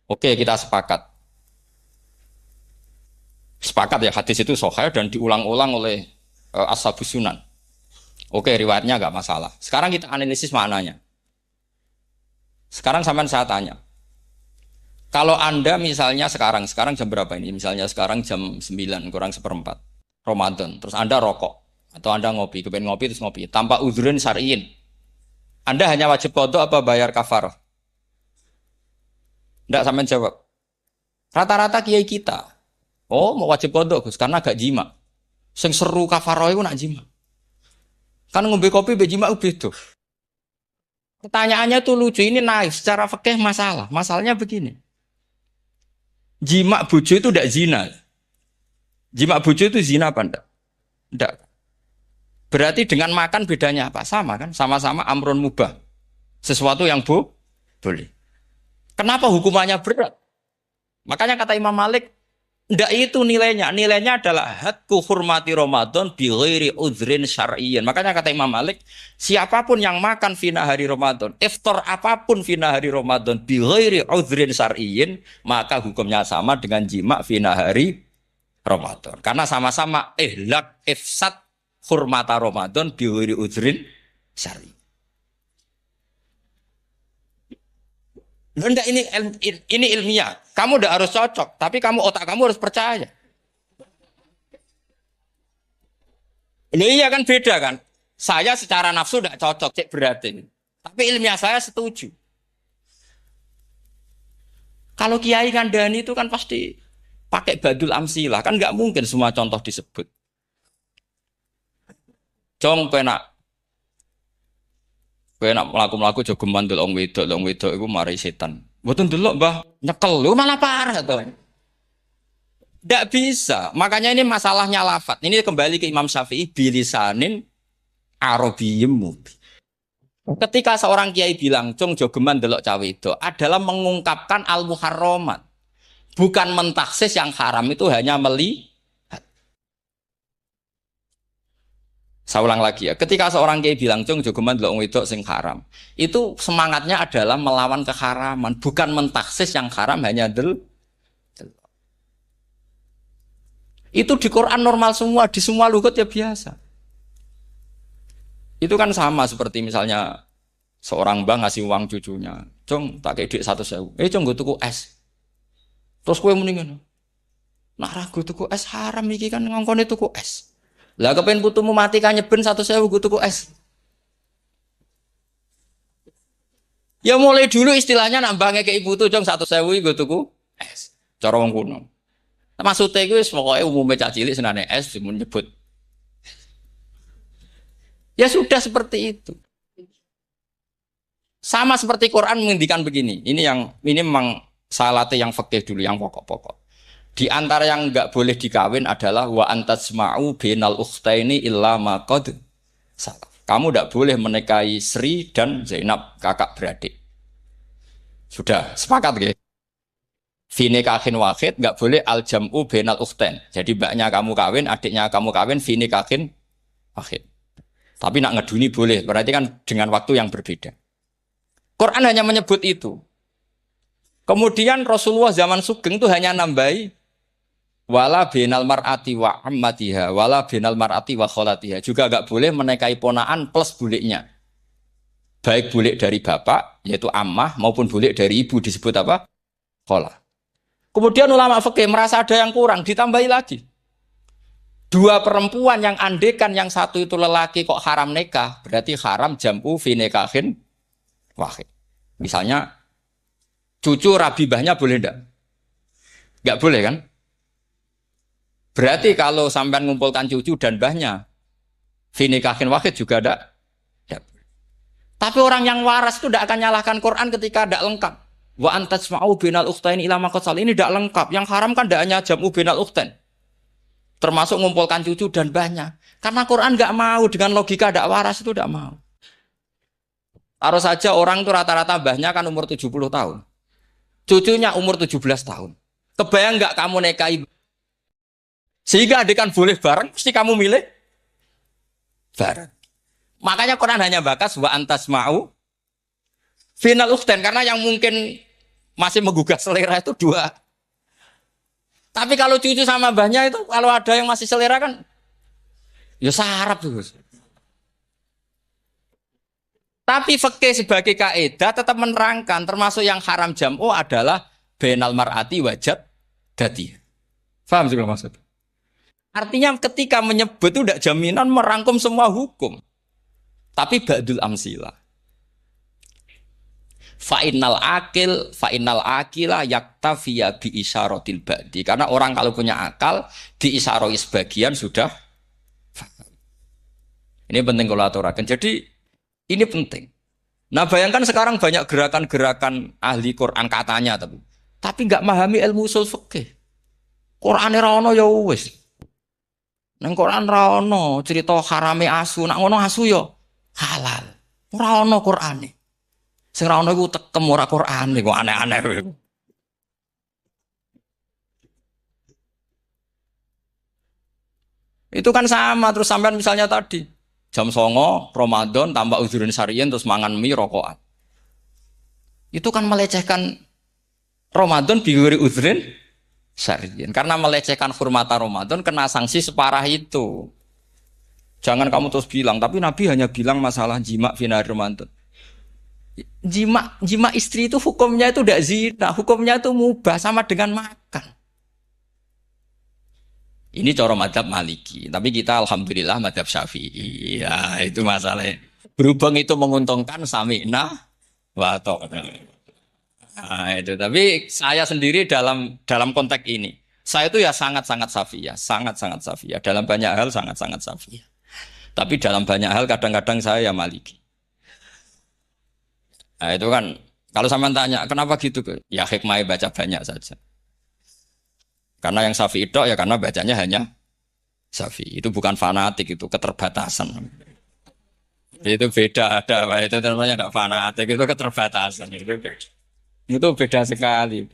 Oke, kita sepakat. Sepakat ya hadis itu sahih dan diulang-ulang oleh Ashabus Sunan. Oke, riwayatnya enggak masalah. Sekarang kita analisis maknanya. Sekarang sampean saya tanya. Kalau Anda misalnya sekarang jam berapa ini? Misalnya sekarang jam 9 kurang seperempat Ramadan. Terus Anda rokok atau Anda ngopi, kepengen ngopi terus ngopi tanpa udzrin syar'iyyin. Anda hanya wajib qadha apa bayar kafarah? Enggak sampean jawab. Rata-rata kiai kita, oh mau wajib qadha Gus karena gak jima. Sing seru kafarah iku nak jima. Kan ngombe kopi be jima beda. Pertanyaannya tuh lucu, ini naif secara fikih masalah. Masalahnya begini. Jima bojo itu tidak zina. Jima bojo itu zina apa enggak? Enggak. Berarti dengan makan bedanya apa? Sama kan? Sama-sama amrun mubah. Sesuatu yang boleh. Kenapa hukumannya berat? Makanya kata Imam Malik, enggak itu nilainya. Nilainya adalah hadku hurmati Ramadan bi ghairi udzrin syar'iyyin. Makanya kata Imam Malik, siapapun yang makan fina hari Ramadan, iftar apapun fina hari Ramadan bi ghairi udzrin syar'iyyin, maka hukumnya sama dengan jima fina hari Ramadan. Karena sama-sama ihlak ifsad hurmata Ramadan bi ghairi udzrin syar'iyyin. Enggak ini ilmiah. Kamu udah harus cocok, tapi otak kamu harus percaya. Loh iya kan beda kan? Saya secara nafsu tidak cocok, cek berarti. Tapi ilmiah saya setuju. Kalau Kiai Ngandani itu kan pasti pakai badul amsilah, kan nggak mungkin semua contoh disebut. Jong penak melaku-melaku jogeman delok wong wedok iku mari setan. Mboten delok Mbah, nyekel lu malah parah to. Nggak bisa. Makanya ini masalahnya lafat. Ini kembali ke Imam Syafi'i bilisanin arabiyyim mubin. Ketika seorang kiai bilang, "Cung jogeman delok cawe itu," adalah mengungkapkan al-muharramat. Bukan mentaksis yang haram itu hanya melihat. Saya ulang lagi ya. Ketika seorang kiai bilang, "Cung jogeman delok wong wedok sing haram," itu semangatnya adalah melawan keharaman, bukan mentaksis yang haram hanya itu di Quran normal semua, di semua lugat ya biasa. Itu kan sama seperti misalnya seorang bang ngasih uang cucunya, "Cung, tak kayak duit 100.000. Cung gue tuku es." Terus kue mendingan. Nah ragu tuku es haram iki kan ngongkone tuku es. Lah kepen putumu mati kan nyeben 100.000 gue tuku es. Ya mulai dulu istilahnya nambahnya ke ibu tuh, "Cung 100.000 gue tuku es." Cara wong kuno. Maksudnya itu pokoknya umumnya cah cilik senane es menyebut. Ya sudah seperti itu. Sama seperti Quran menghentikan begini. Ini memang salate yang fikih dulu yang pokok-pokok. Di antara yang enggak boleh dikawin adalah wa antasma'u bainal ukhtaini illa ma qad salaf. Kamu enggak boleh menikahi Sri dan Zainab, kakak beradik. Sudah sepakat gitu. Fi nikahin wahid enggak boleh al jam'u bainal ukhtain. Jadi mbaknya kamu kawin, adiknya kamu kawin fi nikahin wahid. Tapi nak ngeduni boleh, berarti kan dengan waktu yang berbeda. Quran hanya menyebut itu. Kemudian Rasulullah zaman Sugeng itu hanya nambahi wala binal mar'ati wa ammatiha, wala binal mar'ati wa kholatiha. Juga enggak boleh menikahi ponaan plus buliknya. Baik bulik dari bapak, yaitu ammah, maupun bulik dari ibu disebut apa? Kholah. Kemudian ulama fikih merasa ada yang kurang, ditambahi lagi. Dua perempuan yang andekan yang satu itu lelaki kok haram nikah, berarti haram jam'u fi nikahin wahid. Misalnya cucu rabibahnya boleh enggak? Enggak boleh kan? Berarti kalau sampean ngumpulkan cucu dan mbahnya fi nikahin wahid juga enggak? Tapi orang yang waras itu tidak akan nyalahkan Quran ketika tidak lengkap. Wa antasma'u bainal ukhtain ila ma qad salaf. Ini tidak lengkap. Yang haram kan tidak hanya jam'u bainal ukhtain. Termasuk mengumpulkan cucu dan mbahnya. Karena Quran nggak mau dengan logika tidak waras itu tidak mau. Taruh saja orang itu rata-rata mbahnya kan umur 70 tahun. Cucunya umur 17 tahun. Kebayang nggak kamu nikahi? Sehingga adik kan boleh bareng, mesti kamu milih bareng. Makanya Quran hanya bakas wa antasma'u final ukhtain. Karena yang mungkin masih menggugah selera itu dua. Tapi kalau cucu sama mbahnya itu, kalau ada yang masih selera kan, ya sarap tuh. Tapi fikih sebagai kaidah tetap menerangkan, termasuk yang haram jam'u adalah bainal mar'ati wajad dati. Paham sih maksud? Artinya ketika menyebut itu tidak jaminan merangkum semua hukum. Tapi ba'dul amsilah. Fa'innal akila yaktafiya bi isyaratil ba'di. Karena orang kalau punya akal diisyaroi sebagian sudah. Ini penting kalau aturakan. Jadi ini penting. Nah bayangkan sekarang banyak gerakan-gerakan ahli Quran katanya tapi nggak memahami ilmu usul fikih. Quran ra ono ya wis. Nang Quran ra ono cerita harame asu, nak ngono asu ya halal. Ora ono Qurane. Sing ra ono iku tekem ora Quran kok aneh-aneh. Itu kan sama terus sampean misalnya tadi jam 09.00 Ramadan tambah uzurin syariyin terus mangan mie rokokan. Itu kan melecehkan Ramadan biwiri uzurin syariyin. Karena melecehkan hurmata Ramadan kena sanksi separah itu. Jangan kamu terus bilang, tapi Nabi hanya bilang masalah jima fi nahar Ramadan. Jima istri itu hukumnya itu tidak zina, hukumnya itu mubah sama dengan makan. Ini coro madzhab Maliki, tapi kita alhamdulillah madzhab Syafi'i. Ya, itu masalahnya. Berhubung itu menguntungkan sami'na wa ata'na. Nah, itu. Tapi saya sendiri dalam konteks ini, saya itu ya sangat-sangat Syafi'iyah, sangat-sangat Syafi'iyah. Dalam banyak hal sangat-sangat Syafi'iyah. Tapi dalam banyak hal kadang-kadang saya ya Maliki. Nah, itu kan kalau sama tanya kenapa gitu? Ya hikmah baca banyak saja. Karena yang Syafi'i itu ya karena bacanya hanya Syafi'i. Itu bukan fanatik, itu keterbatasan. Itu beda, ada apa itu namanya tidak fanatik, itu keterbatasan. Itu beda sekali.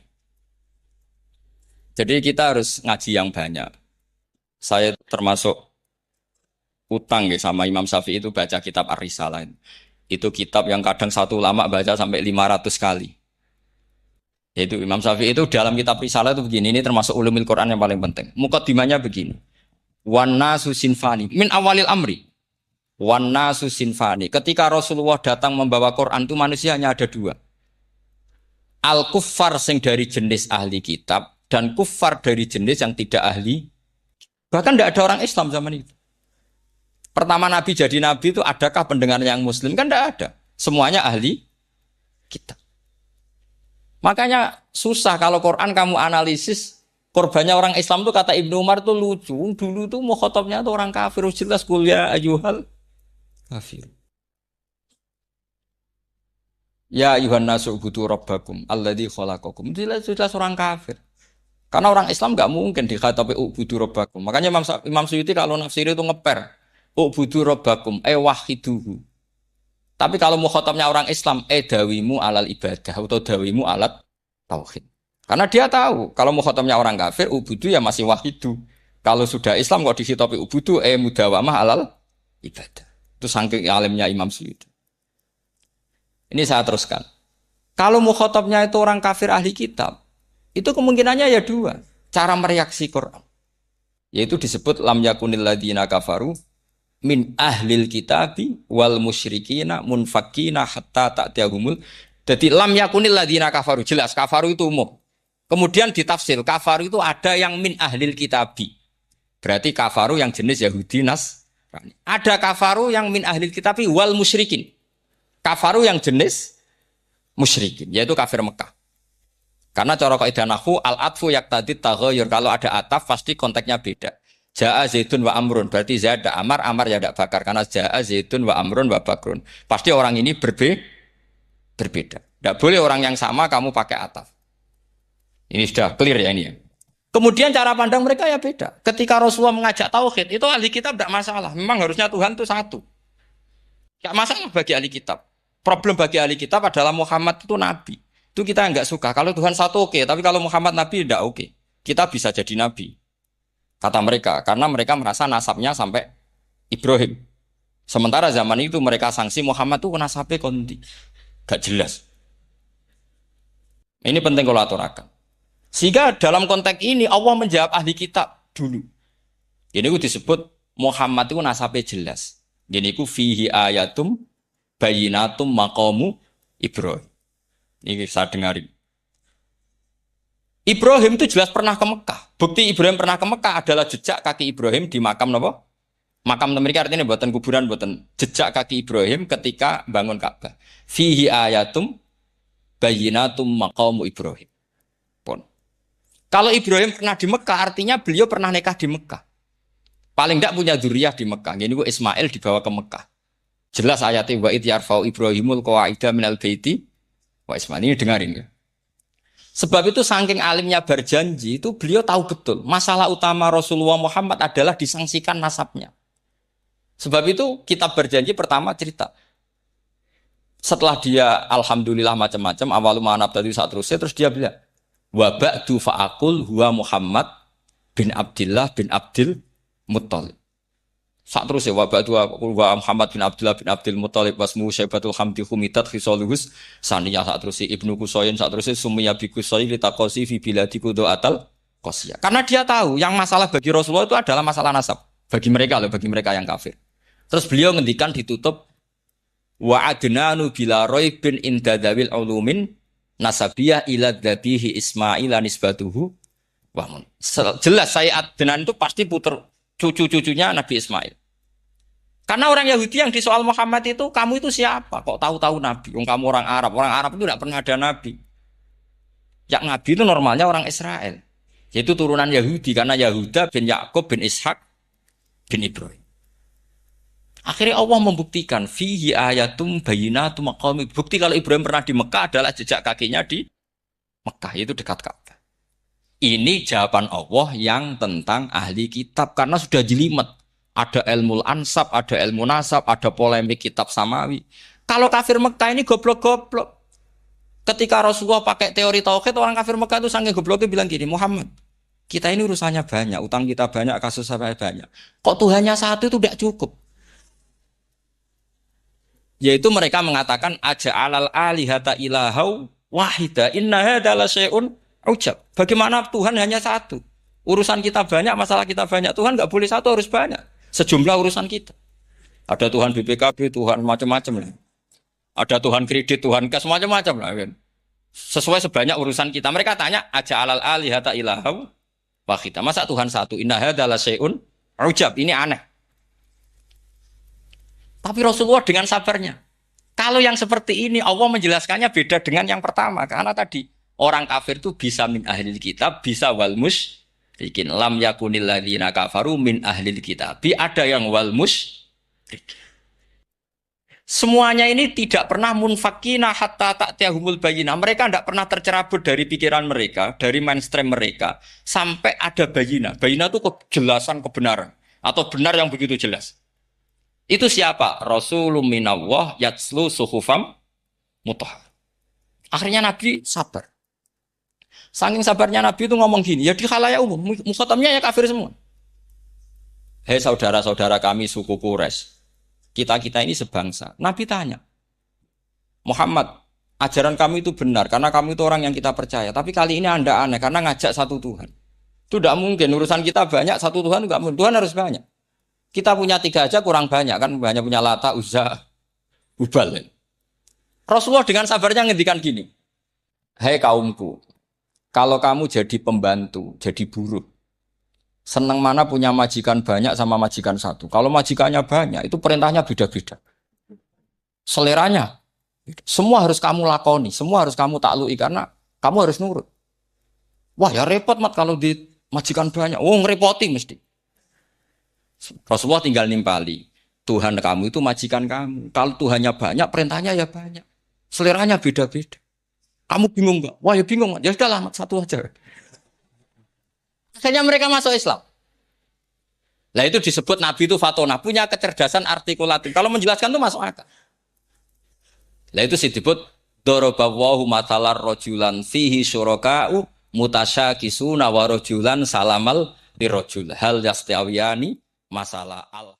Jadi kita harus ngaji yang banyak. Saya termasuk utang ya sama Imam Syafi'i itu baca kitab Ar-Risalah. Itu kitab yang kadang satu ulama baca sampai 500 kali. Yaitu Imam Syafi'i itu dalam kitab Risalah itu begini, ini termasuk ulumul Quran yang paling penting. Mukaddimahnya begini. Wan nasu sinfani min awalil amri. Wan nasu sinfani. Ketika Rasulullah datang membawa Quran itu manusia hanya ada dua. Al-kuffar sing dari jenis ahli kitab dan kuffar dari jenis yang tidak ahli. Bahkan tidak ada orang Islam zaman itu. Pertama Nabi jadi Nabi itu adakah pendengar yang Muslim? Kan tidak ada. Semuanya ahli kitab. Makanya susah kalau Quran kamu analisis korbannya orang Islam tuh kata Ibnu Umar tuh lucu. Dulu tuh mukhatabnya tuh orang kafir, jelas kuliah ayuhal kafir. Ya ayuhan nasu ubudu rabbakum alladzi khalaqakum. Jelas orang kafir. Karena orang Islam nggak mungkin dikhatabi ubudu rabbakum. Makanya Imam Suyuti kalau nafsir itu ngeper ubudu rabbakum wahiduhu. Tapi kalau mukhatabnya orang Islam, dawimu alal ibadah atau dawimu alat tauhid. Karena dia tahu kalau mukhatabnya orang kafir, ubudu ya masih wahidu. Kalau sudah Islam kok dikhitabi ubudu, mudawamah alal ibadah. Itu saking alimnya Imam Suyuti. Ini saya teruskan. Kalau mukhatabnya itu orang kafir ahli kitab, itu kemungkinannya ya dua. Cara mereaksi Quran. Yaitu disebut lam yakunil ladina kafaru min ahlil kitabi wal musyrikina munfakina hatta ta'tiyahumul. Jadi lam yakunil ladina kafaru, jelas kafaru itu umum. Kemudian ditafsir kafaru itu ada yang min ahlil kitabi. Berarti kafaru yang jenis Yahudi Nasrani. Ada kafaru yang min ahlil kitabi wal musyrikin. Kafaru yang jenis musyrikin, yaitu kafir Mekah. Karena cara kaidah nahwu al-atfu yaqtadi taghayyur, kalau ada ataf pasti konteksnya beda. Ja'a Zaidun wa Amrun, berarti Zaid ada Amar, Amar ya tidak Bakar. Karena Ja'a Zaidun wa Amrun wa Bakrun. Pasti orang ini berbeda. Tidak boleh orang yang sama kamu pakai ataf. Ini sudah clear ya ini ya. Kemudian cara pandang mereka ya beda. Ketika Rasulullah mengajak tauhid, itu ahli kitab tidak masalah. Memang harusnya Tuhan itu satu. Tidak masalah bagi ahli kitab. Problem bagi ahli kitab adalah Muhammad itu nabi. Itu kita nggak suka. Kalau Tuhan satu oke, tapi kalau Muhammad nabi tidak oke. Kita bisa jadi nabi. Kata mereka, karena mereka merasa nasabnya sampai Ibrahim. Sementara zaman itu mereka sanksi Muhammad itu nasabnya konti. Gak jelas. Ini penting kalau aturakan. Sehingga dalam konteks ini Allah menjawab ahli kitab dulu. Ini itu disebut Muhammad itu nasabnya jelas. Ini itu fihi ayatum bayinatum maqamu Ibrahim. Ini saya dengarin. Ibrahim itu jelas pernah ke Mekah. Bukti Ibrahim pernah ke Mekah adalah jejak kaki Ibrahim di makam apa? Makam mereka artinya buatan kuburan, buatan jejak kaki Ibrahim ketika bangun Ka'bah. Fihi ayatum bayinatum maqamu Ibrahim. Pun. Kalau Ibrahim pernah di Mekah artinya beliau pernah nikah di Mekah. Paling tidak punya dzurriyyah di Mekah. Ini Ismail dibawa ke Mekah. Jelas ayatnya wa id yarfa'u Ibrahimul qawaida minal baiti wa Ismail. Ini dengarin ya. Sebab itu saking alimnya berjanji itu beliau tahu betul masalah utama Rasulullah Muhammad adalah disangsikan nasabnya. Sebab itu kitab berjanji pertama cerita. Setelah dia alhamdulillah macam-macam awalu ma'anab tadi saat terus dia bilang wa ba'du fa'akul huwa Muhammad bin Abdillah bin Abdil Muttalib. Saat terus ya wabatu wa Muhammad bin Abdullah bin Abdul Muttalib wasmu Syaibatul Hamdi Humitat Khisaluhus saniyah. Saat terus Ibnu Qusayn, saat terus Sumiyah bi Qusayn litaqasi fi biladi Qudu'atal Qasiyah. Karena dia tahu yang masalah bagi Rasulullah itu adalah masalah nasab bagi mereka yang kafir. Terus beliau ngendikan ditutup wa adnanu bila raibin inda dawil ulumin nasabiyah ila dhabihi Ismail nisbatuhu Wah, jelas saya Adnan itu pasti puter cucu-cucunya Nabi Ismail. Karena orang Yahudi yang disoal Muhammad itu, kamu itu siapa? Kok tahu-tahu Nabi? Kamu orang Arab. Orang Arab itu tidak pernah ada Nabi. Yang Nabi itu normalnya orang Israel. Yaitu turunan Yahudi. Karena Yahuda bin Yakub bin Ishak bin Ibrahim. Akhirnya Allah membuktikan. Fihi ayatum bayinatum maqami. Bukti kalau Ibrahim pernah di Mekah adalah jejak kakinya di Mekah. Itu dekat Ka'bah. Ini jawaban Allah yang tentang ahli kitab. Karena sudah jelimet. Ada ilmu ansab, ada ilmu nasab, ada polemik kitab samawi. Kalau kafir Mekah ini goblok-goblok. Ketika Rasulullah pakai teori tauhid, orang kafir Mekah itu sangat gobloknya bilang gini, Muhammad, kita ini urusannya banyak, utang kita banyak, kasus saya banyak. Kok Tuhannya satu itu tidak cukup? Yaitu mereka mengatakan aja alal alihata ilahau wahida inna hadza la syai'un ujab. Bagaimana Tuhan hanya satu? Urusan kita banyak, masalah kita banyak. Tuhan nggak boleh satu, harus banyak. Sejumlah urusan kita. Ada Tuhan BPKB, Tuhan macam-macam lah. Ada Tuhan kredit, Tuhan kas, macam-macam lah kan. Sesuai sebanyak urusan kita. Mereka tanya, aja alal alihata ilahau wahida. Masa Tuhan satu? Inna hadza la syai'un ujab. Ini aneh. Tapi Rasulullah dengan sabarnya. Kalau yang seperti ini Allah menjelaskannya beda dengan yang pertama. Karena tadi orang kafir itu bisa min ahlil kitab, bisa wal bikin lam yakunil ladzina kafaru min ahlil kitabi, ada yang wal musyrik. Semuanya ini tidak pernah munfakina hatta ta'tiyahumul bayyinah. Mereka tidak pernah tercerabut dari pikiran mereka, dari mainstream mereka sampai ada bayyinah. Bayyinah itu kejelasan kebenaran atau benar yang begitu jelas. Itu siapa? Rasulun minallah yatslu suhufam mutahhar. Akhirnya Nabi sabar. Saking sabarnya Nabi itu ngomong gini, ya di khalayak umum, mukhatamnya ya kafir semua. Hei saudara-saudara kami suku Quraisy, kita ini sebangsa. Nabi tanya, Muhammad, ajaran kami itu benar, karena kami itu orang yang kita percaya. Tapi kali ini Anda aneh, karena ngajak satu Tuhan. Itu tidak mungkin, urusan kita banyak, satu Tuhan enggak mungkin. Tuhan harus banyak. Kita punya 3 aja kurang banyak, kan banyak punya Lata, Uzza, Hubal. Rasulullah dengan sabarnya ngendikan gini, hei kaumku, kalau kamu jadi pembantu, jadi buruh, senang mana punya majikan banyak sama majikan satu. Kalau majikannya banyak, itu perintahnya beda-beda. Seleranya, semua harus kamu lakoni, semua harus kamu taklui, karena kamu harus nurut. Wah ya repot mat kalau di majikan banyak, ngerepoti mesti. Rasulullah tinggal nimpali, Tuhan kamu itu majikan kamu. Kalau Tuhannya banyak, perintahnya ya banyak. Seleranya beda-beda. Kamu bingung nggak? Wah ya bingung. Ya sudahlah, satu aja. Akhirnya mereka masuk Islam. Nah itu disebut Nabi itu fatona, punya kecerdasan artikulatif. Kalau menjelaskan itu masuk akal. Nah itu disebut dorobawahu matalar rojulan fihi syuraka'u mutasyakisuna wa rojulan salamal lirojul hal yastawiyani masalah al